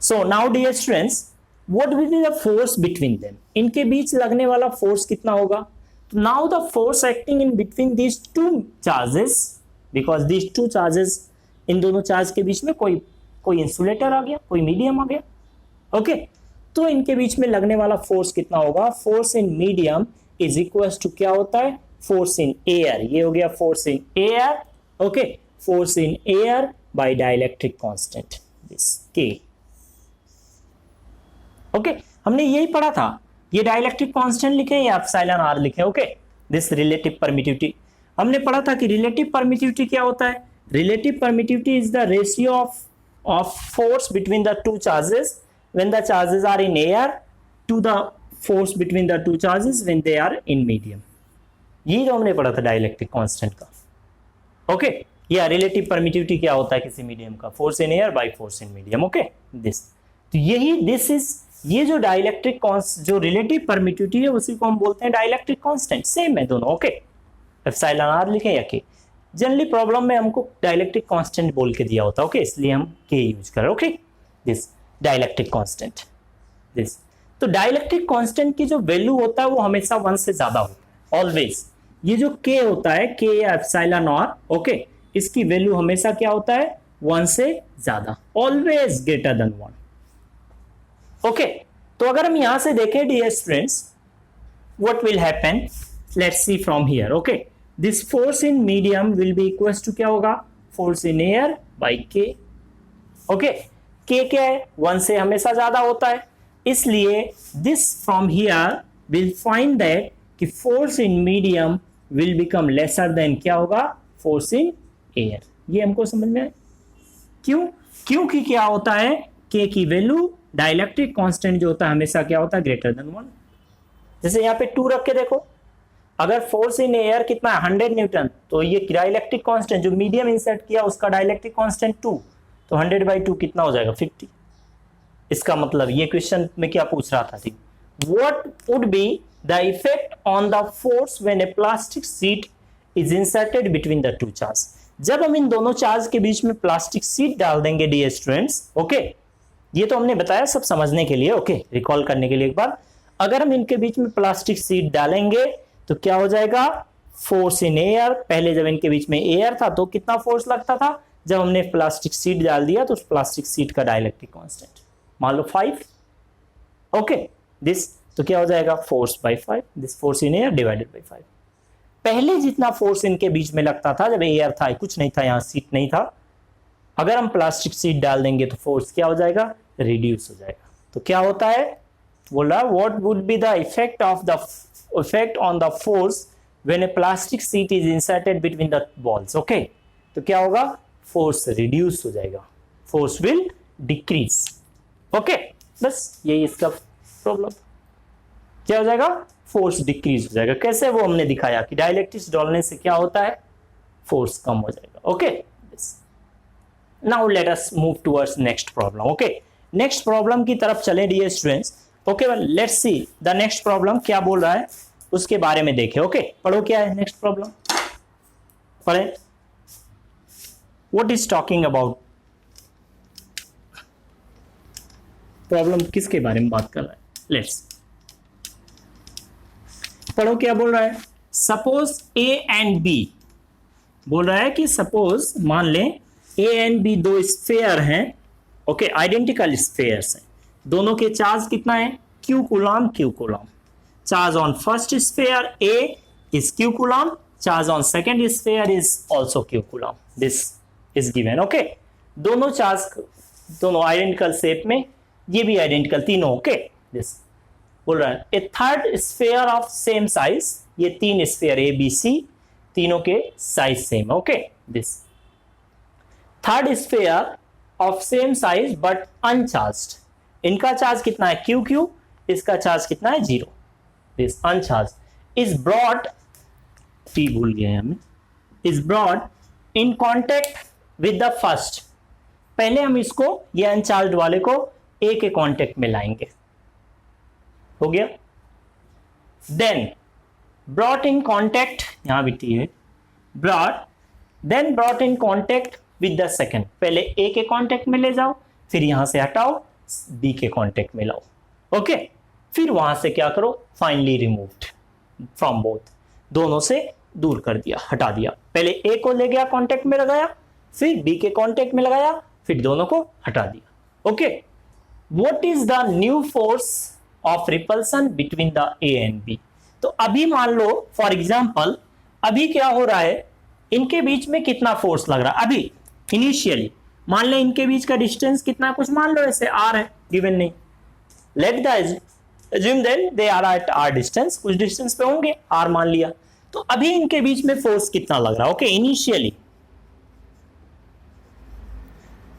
So now dear students, what will be the force between them, इनके बीच लगने वाला फोर्स कितना होगा। तो now the force acting in between these two charges, because these two charges, इन दोनों चार्ज के बीच में कोई इंसुलेटर आ गया, कोई मीडियम आ गया, ओके, तो इनके बीच में लगने वाला फोर्स कितना होगा, force in medium is equal to क्या होता है, फोर्स इन एयर, ये हो गया force in air, okay, force in air by dielectric constant, this K, okay, हमने यही पढ़ा था, ये डाइलेक्ट्रिक कांस्टेंट लिखे या एप्सिलॉन r लिखे, ओके, दिस रिलेटिव परमिटिविटी। हमने पढ़ा था कि रिलेटिव परमिटिविटी क्या होता है, relative permittivity is the ratio of force between the two charges when the charges are in air to the force between the two charges when they are in medium, ये जो हमने पढ़ा था dielectric constant का, okay, या relative permittivity क्या होता है किसी मीडियम का, force in air by force in medium. Okay this, तो यही दिस इज, ये जो डाइलेक्ट्रिक जो रिलेटिव परमिटिविटी है उसी को हम बोलते हैं डाइलेक्ट्रिक कांस्टेंट। सेम है दोनों। ओके एप्सिलॉन आर लिखें या के, जनरली प्रॉब्लम में हमको डाइलेक्ट्रिक कांस्टेंट बोल के दिया होता है। ओके इसलिए हम के यूज करें। Okay this dielectric constant this. तो डाइलेक्ट्रिक कांस्टेंट की जो वैल्यू होता है वो हमेशा 1 से ज्यादा होता है ऑलवेज। ये जो के होता है के या एप्सिलॉन आर, ओके इसकी वैल्यू हमेशा क्या होता है 1 से ज्यादा, ऑलवेज ग्रेटर देन 1। ओके तो अगर हम यहां से देखें dear students, what will happen, let's see from here. Okay this force in medium will be equals to क्या होगा, force in air by K. Okay K क्या है 1 से हमेशा ज्यादा होता है, इसलिए this from here will find that कि force in medium will become lesser than क्या होगा, फोर्स इन एयर। ये हमको समझ में आए क्यों, क्योंकि क्या होता है के की वैल्यू डाइलेक्ट्रिक कांस्टेंट जो होता है हमेशा क्या होता है ग्रेटर देन 1। जैसे यहाँ पे 2 रख के देखो, अगर फोर्स इन एयर कितना है 100 न्यूटन, तो ये डाइलेक्ट्रिक कांस्टेंट जो मीडियम इंसर्ट किया उसका डाइलेक्ट्रिक कांस्टेंट 2, तो 100/2 कितना हो जाएगा 50। इसका मतलब ये क्वेश्चन में क्या पूछ रहा था, what would be the effect on the force when A plastic sheet is inserted between the to charge. जब हम इन दोनों चार्ज के बीच में प्लास्टिक शीट डाल देंगे डियर स्टूडेंट्स, ओके ये तो हमने बताया सब समझने के लिए, ओके रिकॉल करने के लिए एक बार, अगर हम इनके बीच में प्लास्टिक शीट डालेंगे तो क्या हो जाएगा, फोर्स इन एयर। पहले जब इनके बीच में एयर था तो कितना फोर्स लगता था, जब हमने प्लास्टिक शीट डाल दिया तो उस प्लास्टिक शीट का डाइलेक्ट्रिक कांस्टेंट मान लो 5। ओके दिस, तो क्या हो जाएगा force by 5, this force in air divided by 5। पहले जितना फोर्स इनके बीच में लगता था जब एयर था, कुछ नहीं था, यहां सीट नहीं था, अगर हम प्लास्टिक शीट डाल देंगे तो फोर्स क्या हो जाएगा, रिड्यूस हो जाएगा। तो क्या होता है, बोल रहा what would be the effect of the effect on the force when A plastic sheet is inserted between the balls. Okay तो क्या होगा, फोर्स रिड्यूस हो जाएगा, फोर्स विल डिक्रीज। ओके बस यही इसका प्रॉब्लम, क्या हो जाएगा, फोर्स डिक्रीज हो जाएगा। कैसे, वो हमने दिखाया कि डाइलेक्ट्रिक्स डालने से क्या होता है, फोर्स कम हो जाएगा। Okay now let us move towards next problem. Okay next problem की तरफ चले dear students. Okay let's see the next problem क्या बोल रहा है उसके बारे में देखें। ओके पढ़ो क्या है नेक्स्ट प्रॉब्लम, पढ़े what is talking about, problem किसके बारे में बात कर रहा है, लेट्स पढ़ो क्या बोल रहा है। सपोज ए एंड बी, बोल रहा है कि सपोज मान लें ए एंड बी दो स्फेयर हैं, ओके आइडेंटिकल स्फेयर्स हैं, दोनों के चार्ज कितना है, Q coulomb Q coulomb. Charge on first sphere A is Q coulomb, charge on second sphere is also Q coulomb, this is given. Okay दोनों charge दोनों identical shape में, ये भी आइडेंटिकल तीनों। ओके दिस बोल रहा है a third sphere of same size, ये 3 स्फेयर ए बी सी तीनों के size same. Okay this third sphere of same size but uncharged, इनका चार्ज कितना है क्यू क्यू, इसका चार्ज कितना है 0, दिस अनचार्ज्ड इज ब्रॉट, टी भूल गए हमें, is brought in contact with the first. पहले हम इसको ये अनचार्ज्ड वाले को ए के कॉन्टेक्ट में लाएंगे, हो गया। देन ब्रॉट इन कॉन्टेक्ट, यहां भी टी है, brought then brought in contact with the second, पहले ए के कॉन्टेक्ट में ले जाओ, फिर यहां से हटाओ बी के कॉन्टेक्ट में लाओ। ओके फिर वहां से क्या करो, फाइनली रिमूव्ड फ्रॉम बोथ, दोनों से दूर कर दिया, हटा दिया। पहले ए को ले गया कॉन्टेक्ट में लगाया, फिर बी के कॉन्टेक्ट में लगाया, फिर दोनों को हटा दिया। Okay what is the new force of repulsion between the A and B. तो अभी मान लो फॉर एग्जांपल अभी क्या हो रहा है, इनके बीच में कितना फोर्स लग रहा है अभी इनिशियली, मान ले इनके बीच का डिस्टेंस कितना, कुछ मान लो ऐसे आर है, गिवन नहीं, let the assume then they are at R distance, कुछ डिस्टेंस पे होंगे, आर मान लिया। तो अभी इनके बीच में फोर्स कितना लग रहा है, okay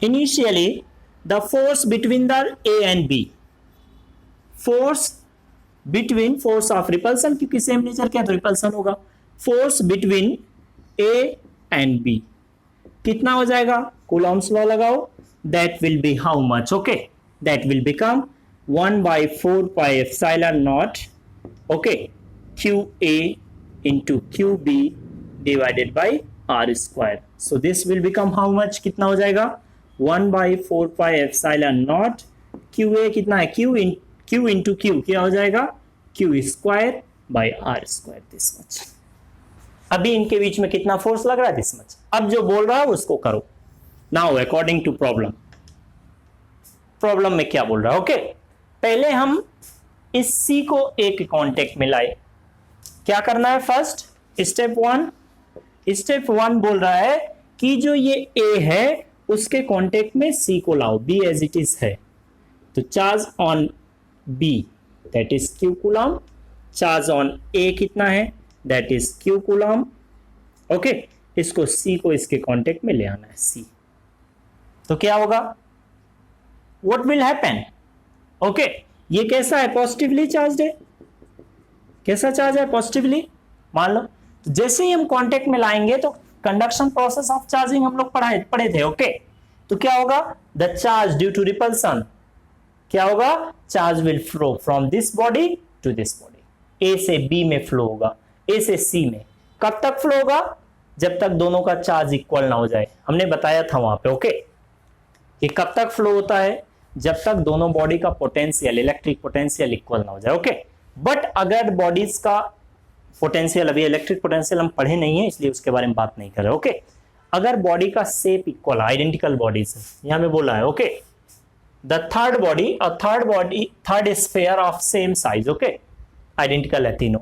initially the force between the A and B, force between, force of repulsion क्योंकि सेम नेचर क्या तो रिपल्सन होगा, force between A and B कितना हो जाएगा, कूलॉम्स लॉ लगाओ, that will be how much, okay, that will become 1/4 pi epsilon naught, okay, QA into QB divided by R square. So this will become how much, कितना हो जाएगा, 1/4 pi epsilon naught QA कितना है, Q into Q क्या हो जाएगा, Q square by R square, this much. अभी इनके बीच में कितना फोर्स लग रहा है, दिस मच. अब जो बोल रहा है उसको करो. नाउ अकॉर्डिंग टू प्रॉब्लम में क्या बोल रहा है, ओके. पहले हम इस C को A के कांटेक्ट में लाए. क्या करना है, फर्स्ट स्टेप वन बोल रहा है कि जो ये A है उसके कांटेक्ट में C को लाओ, B एज इट इज है. तो charge on B that is Q coulomb, charge on A कितना है, that is Q coulomb, okay. इसको C को इसके कांटेक्ट में ले आना है, C. तो क्या होगा, व्हाट विल हैपन, ओके. ये कैसा है, पॉजिटिवली चार्ज है. कैसा चार्ज है, पॉजिटिवली. मान लो तो जैसे ही हम कांटेक्ट में लाएंगे तो कंडक्शन प्रोसेस ऑफ चार्जिंग हम लोग पढ़े थे, ओके. तो क्या होगा, the charge due to repulsion, क्या होगा, charge will flow from this body to this body. A से बी में फ्लो होगा, ए से सी में. कब तक फ्लो होगा, जब तक दोनों का चार्ज इक्वल ना हो जाए. हमने बताया था वहां पे, ओके. ये कब तक फ्लो होता है, जब तक दोनों बॉडी का पोटेंशियल, इलेक्ट्रिक पोटेंशियल इक्वल ना हो जाए, ओके. बट अगर बॉडीज का पोटेंशियल, अभी इलेक्ट्रिक पोटेंशियल हम पढ़े नहीं है इसलिए उसके बारे में बात नहीं कर रहे, ओके. अगर बॉडी का शेप इक्वल, आइडेंटिकल बॉडीज यहां में बोला है, okay. The third sphere of same size, okay, identical है तीनों.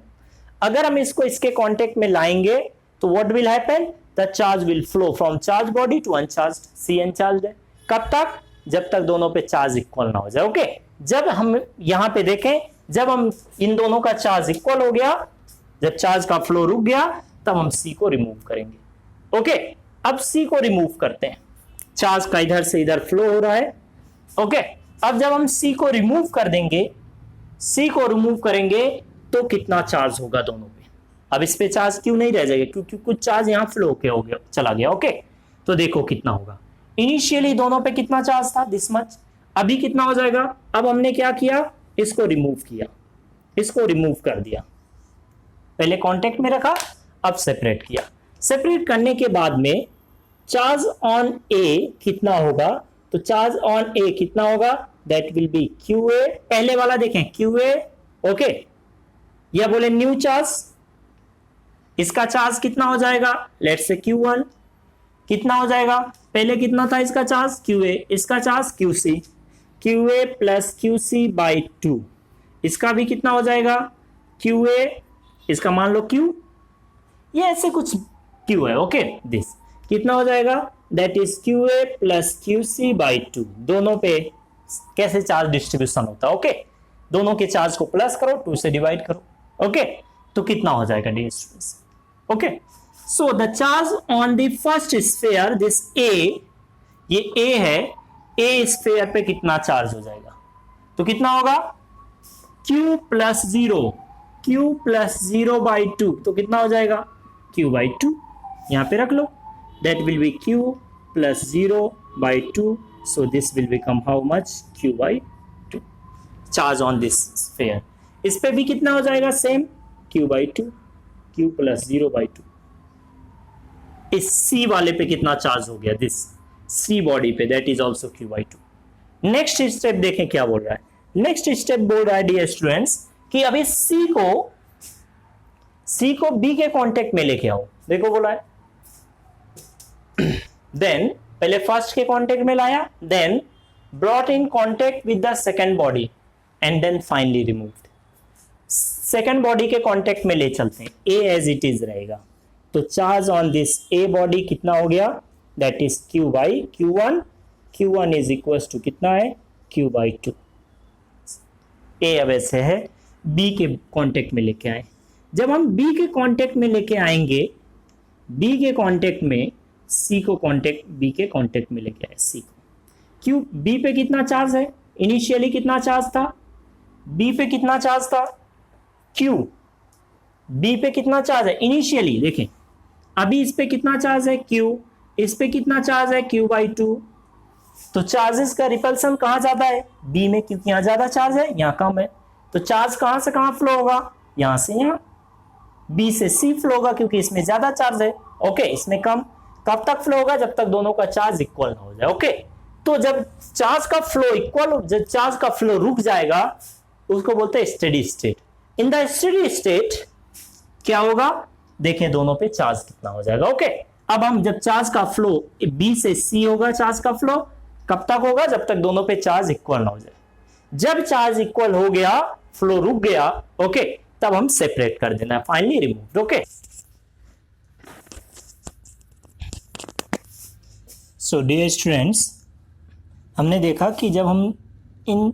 अगर हम इसको इसके कांटेक्ट में लाएंगे तो what will happen, the charge will flow from charge body to uncharged, see uncharged है. कब तक, जब तक दोनों पे चार्ज इक्वल ना हो जाए, ओके. जब हम यहां पे देखें, जब हम इन दोनों का चार्ज इक्वल हो गया, जब चार्ज का फ्लो रुक गया, तब हम C को रिमूव करेंगे, ओके. अब C को रिमूव करते हैं, चार्ज का इधर से इधर फ्लो हो रहा है, ओके. अब जब हम C को रिमूव कर देंगे, C को रिमूव करेंगे तो कितना चार्ज होगा दोनों पे. अब इस पे चार्ज क्यों नहीं रह जाएगा, क्योंकि कुछ चार्ज यहां फ्लो के हो गया, चला गया, ओके. तो देखो कितना होगा, इनिशियली दोनों पे कितना चार्ज था, दिस मच. अभी कितना हो जाएगा, अब हमने क्या किया, इसको रिमूव किया, इसको रिमूव कर दिया. पहले कांटेक्ट में रखा, अब सेपरेट किया. सेपरेट करने के बाद में चार्ज ऑन ए कितना होगा, तो चार्ज ऑन ए कितना होगा, दैट विल बी QA. पहले वाला देखें QA, ओके. या बोले न्यू चार्ज, इसका चार्ज कितना हो जाएगा, लेट्स से Q1 कितना हो जाएगा, पहले कितना था इसका चार्ज QA, इसका charge QC, QA plus QC by 2. इसका भी कितना हो जाएगा, QA, इसका मान लो Q, ये ऐसे कुछ Q है, ओके. दिस कितना हो जाएगा, that is QA plus QC by 2. दोनों पे कैसे चार्ज डिस्ट्रीब्यूशन होता है, ओके. दोनों के चार्ज को प्लस करो, 2 से डिवाइड करो, ओके. तो कितना हो जाएगा distribution, okay. So the charge on the first sphere, this A, ये A है, A स्फीयर पे कितना चार्ज हो जाएगा, तो कितना होगा, Q प्लस 0 बाई 2. तो कितना हो जाएगा, Q बाई 2, यहां पे रख लो, that will be Q plus 0 by 2. So this will become how much, Q by 2, charge on this sphere. इस पे भी कितना हो जाएगा, same Q by 2, Q plus 0 by 2. इस C वाले पे कितना चार्ज हो गया, दिस C बॉडी पे, that is also Q by 2. Next step देखें क्या बोल रहा है. नेक्स्ट स्टेप बोल रहा है डियर स्टूडेंट्स कि अभी C को B के कांटेक्ट में लेके आओ. देखो बोला है, देन पहले फर्स्ट के कांटेक्ट में लाया, then brought in contact with the second body and then finally removed. Second body के कांटेक्ट में ले चलते हैं, A एज इट इज रहेगा. तो charge on this A body कितना हो गया, that is Q by Q1. Q1 is equal to कितना है, Q बाई 2. A अब ऐसे है, B के कांटेक्ट में लेके आए. जब हम B के कांटेक्ट में लेके आएंगे, B के कांटेक्ट में C को कांटेक्ट, B के कांटेक्ट में लेके आए C को. Q B पे कितना चार्ज है, इनिशियली कितना चार्ज था, B पे कितना चार्ज था, Q B पे कितना चार्ज है इनिशियली, देखें अभी इस पे कितना चार्ज है Q, इस पे कितना चार्ज है Q/2। तो चार्जेस का रिपल्सन कहां ज्यादा है, बी में, क्योंकि यहां ज्यादा चार्ज है, यहां कम है। तो चार्ज कहां से कहां फ्लो होगा, यहां से यहां, बी से सी फ्लो होगा क्योंकि इसमें ज्यादा चार्ज है। ओके, इसमें कम। कब तक फ्लो होगा, जब तक दोनों का चार्ज इक्वल ना हो जाए। ओके, तो जब चार्ज का फ्लो इक्वल, जब चार्ज का फ्लो रुक जाएगा उसको बोलते हैं steady state. In the steady state क्या होगा, देखें दोनों पे चार्ज कितना हो जाएगा। ओके, अब हम जब चार्ज का फ्लो बी से सी होगा, चार्ज का फ्लो कब तक होगा, जब तक दोनों पे चार्ज इक्वल ना हो जाए। जब चार्ज इक्वल हो गया, फ्लो रुक गया, ओके, तब हम सेपरेट कर देना, finally remove. Okay, so dear students, हमने देखा कि जब हम इन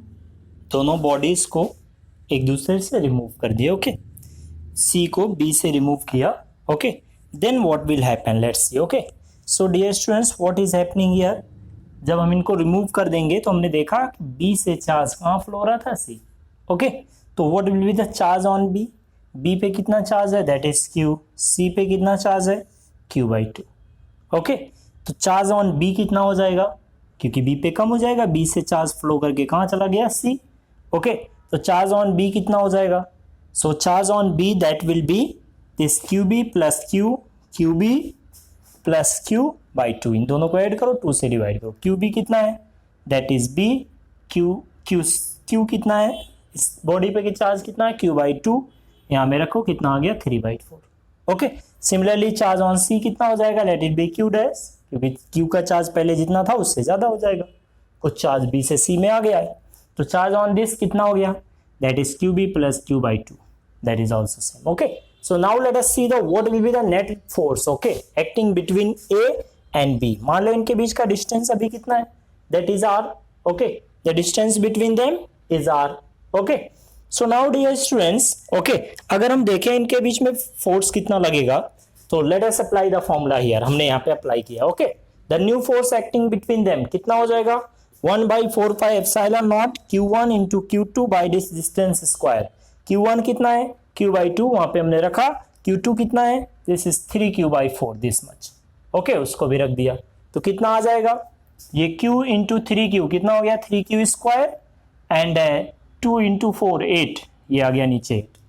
दोनों बॉडीज को एक दूसरे से रिमूव कर दिया, ओके, सी को बी से रिमूव किया, okay, then what will happen, let's see. Okay, so dear students, what is happening here, जब हम इनको रिमूव कर देंगे तो हमने देखा बी से चार्ज कहाँ फ्लो हो रहा था, सी। ओके, तो what will be the charge on B, B पे कितना चार्ज है, दैट इज क्यू, सी पे कितना चार्ज है, Q/2। ओके, तो चार्ज ऑन बी कितना हो जाएगा, क्योंकि बी पे कम हो जाएगा, बी से चार्ज फ्लो करके कहाँ चला गया, सी। ओके, तो चार्ज ऑन बी कितना हो जाएगा, so charge on B that will be this QB plus Q, QB plus Q/2, इन दोनों को ऐड करो, 2 से डिवाइड करो। QB कितना है, दैट इज B, Q कितना है, इस बॉडी पे की चार्ज कितना है, Q/2, यहाँ में रखो, कितना आ गया, 3/4। Okay, similarly charge on C कितना हो जाएगा, late it B Q dash, क्योंकि Q का चार्ज पहले जितना था उससे ज्यादा हो जाएगा, कुछ चार्ज B से C में आ गया है, तो चार्ज ऑन दिस कितना हो गया, that is QB plus Q/2, that is also same. Okay, so now let us see the what will be the net force, okay, acting between A and B। मान लो इनके बीच का distance अभी कितना है, that is R। okay, the distance between them is R। okay, so now dear students, okay, अगर हम देखें इनके बीच में फोर्स कितना लगेगा, तो let us apply the formula here, हमने यहाँ पे अप्लाई किया। okay, the new force acting between them कितना हो जाएगा, 1/4 epsilon naught Q1 into Q2 by this distance square। Q1 कितना है, Q/2, वहां पे हमने रखा, Q2 कितना है, this is 3Q/4, this much. Okay, उसको भी रख दिया, तो कितना आ जाएगा, ये Q इंटू 3Q कितना हो गया, 3Q स्क्वायर, एंड 2 इंटू 4 8, ये आ गया नीचे 8।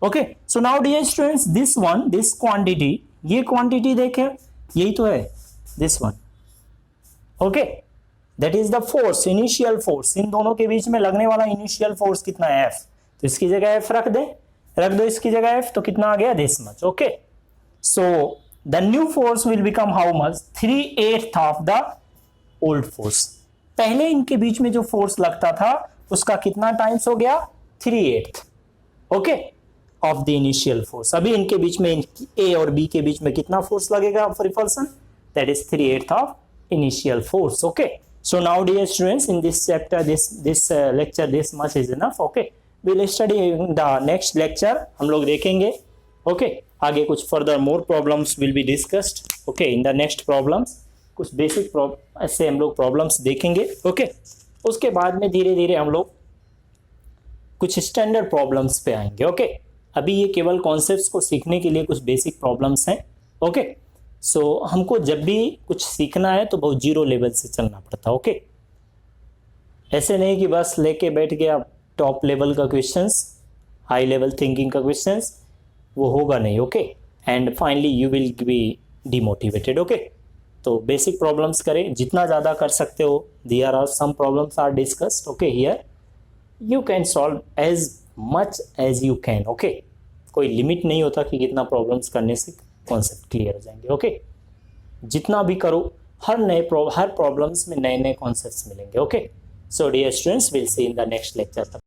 Okay, so now dear students, this one, this quantity, ये क्वांटिटी देखें, यही तो है, this one. Okay, that is the force, initial force, इन दोनों के बीच में लगने वाला इनिशियल फोर्स कितना है, F। तो इसकी जगह F रख दो इसकी जगह F, तो कितना आ गया, this much. Okay, so the new force will become how much, 3/8 of the old force. पहले इनके बीच में जो फोर्स लगता था उसका कितना टाइम्स हो गया, 3/8, okay, of the initial force. अभी इनके बीच में A और B के बीच में कितना फोर्स लगेगा of repulsion, that is 3/8 of initial force. Okay, so now dear students, in this chapter, this lecture, this much is enough. Okay, we'll study in the next lecture, हम लोग देखेंगे। Okay, आगे कुछ further more problems will be discussed. Okay, in the next problems कुछ basic ऐसे हम लोग problems देखेंगे। ओके, उसके बाद में धीरे धीरे हम लोग कुछ स्टैंडर्ड प्रॉब्लम्स पे आएंगे। ओके, अभी ये केवल कॉन्सेप्ट्स को सीखने के लिए कुछ बेसिक प्रॉब्लम्स हैं। ओके, सो हमको जब भी कुछ सीखना है तो बहुत जीरो लेवल से चलना पड़ता है। ओके, ऐसे नहीं कि बस लेके बैठ गया टॉप लेवल का क्वेश्चंस, हाई लेवल थिंकिंग का क्वेश्चंस, वो होगा नहीं। Okay, and finally you will be demotivated. Okay, तो बेसिक प्रॉब्लम्स करें जितना ज़्यादा कर सकते हो। There are some problems are discussed. Okay, here you can solve as much as you can. Okay, कोई लिमिट नहीं होता कि कितना प्रॉब्लम्स करने से कॉन्सेप्ट क्लियर हो जाएंगे। ओके, जितना भी करो, हर प्रॉब्लम्स में नए नए कॉन्सेप्ट्स मिलेंगे। Okay, so dear students, we'll see in the next lecture.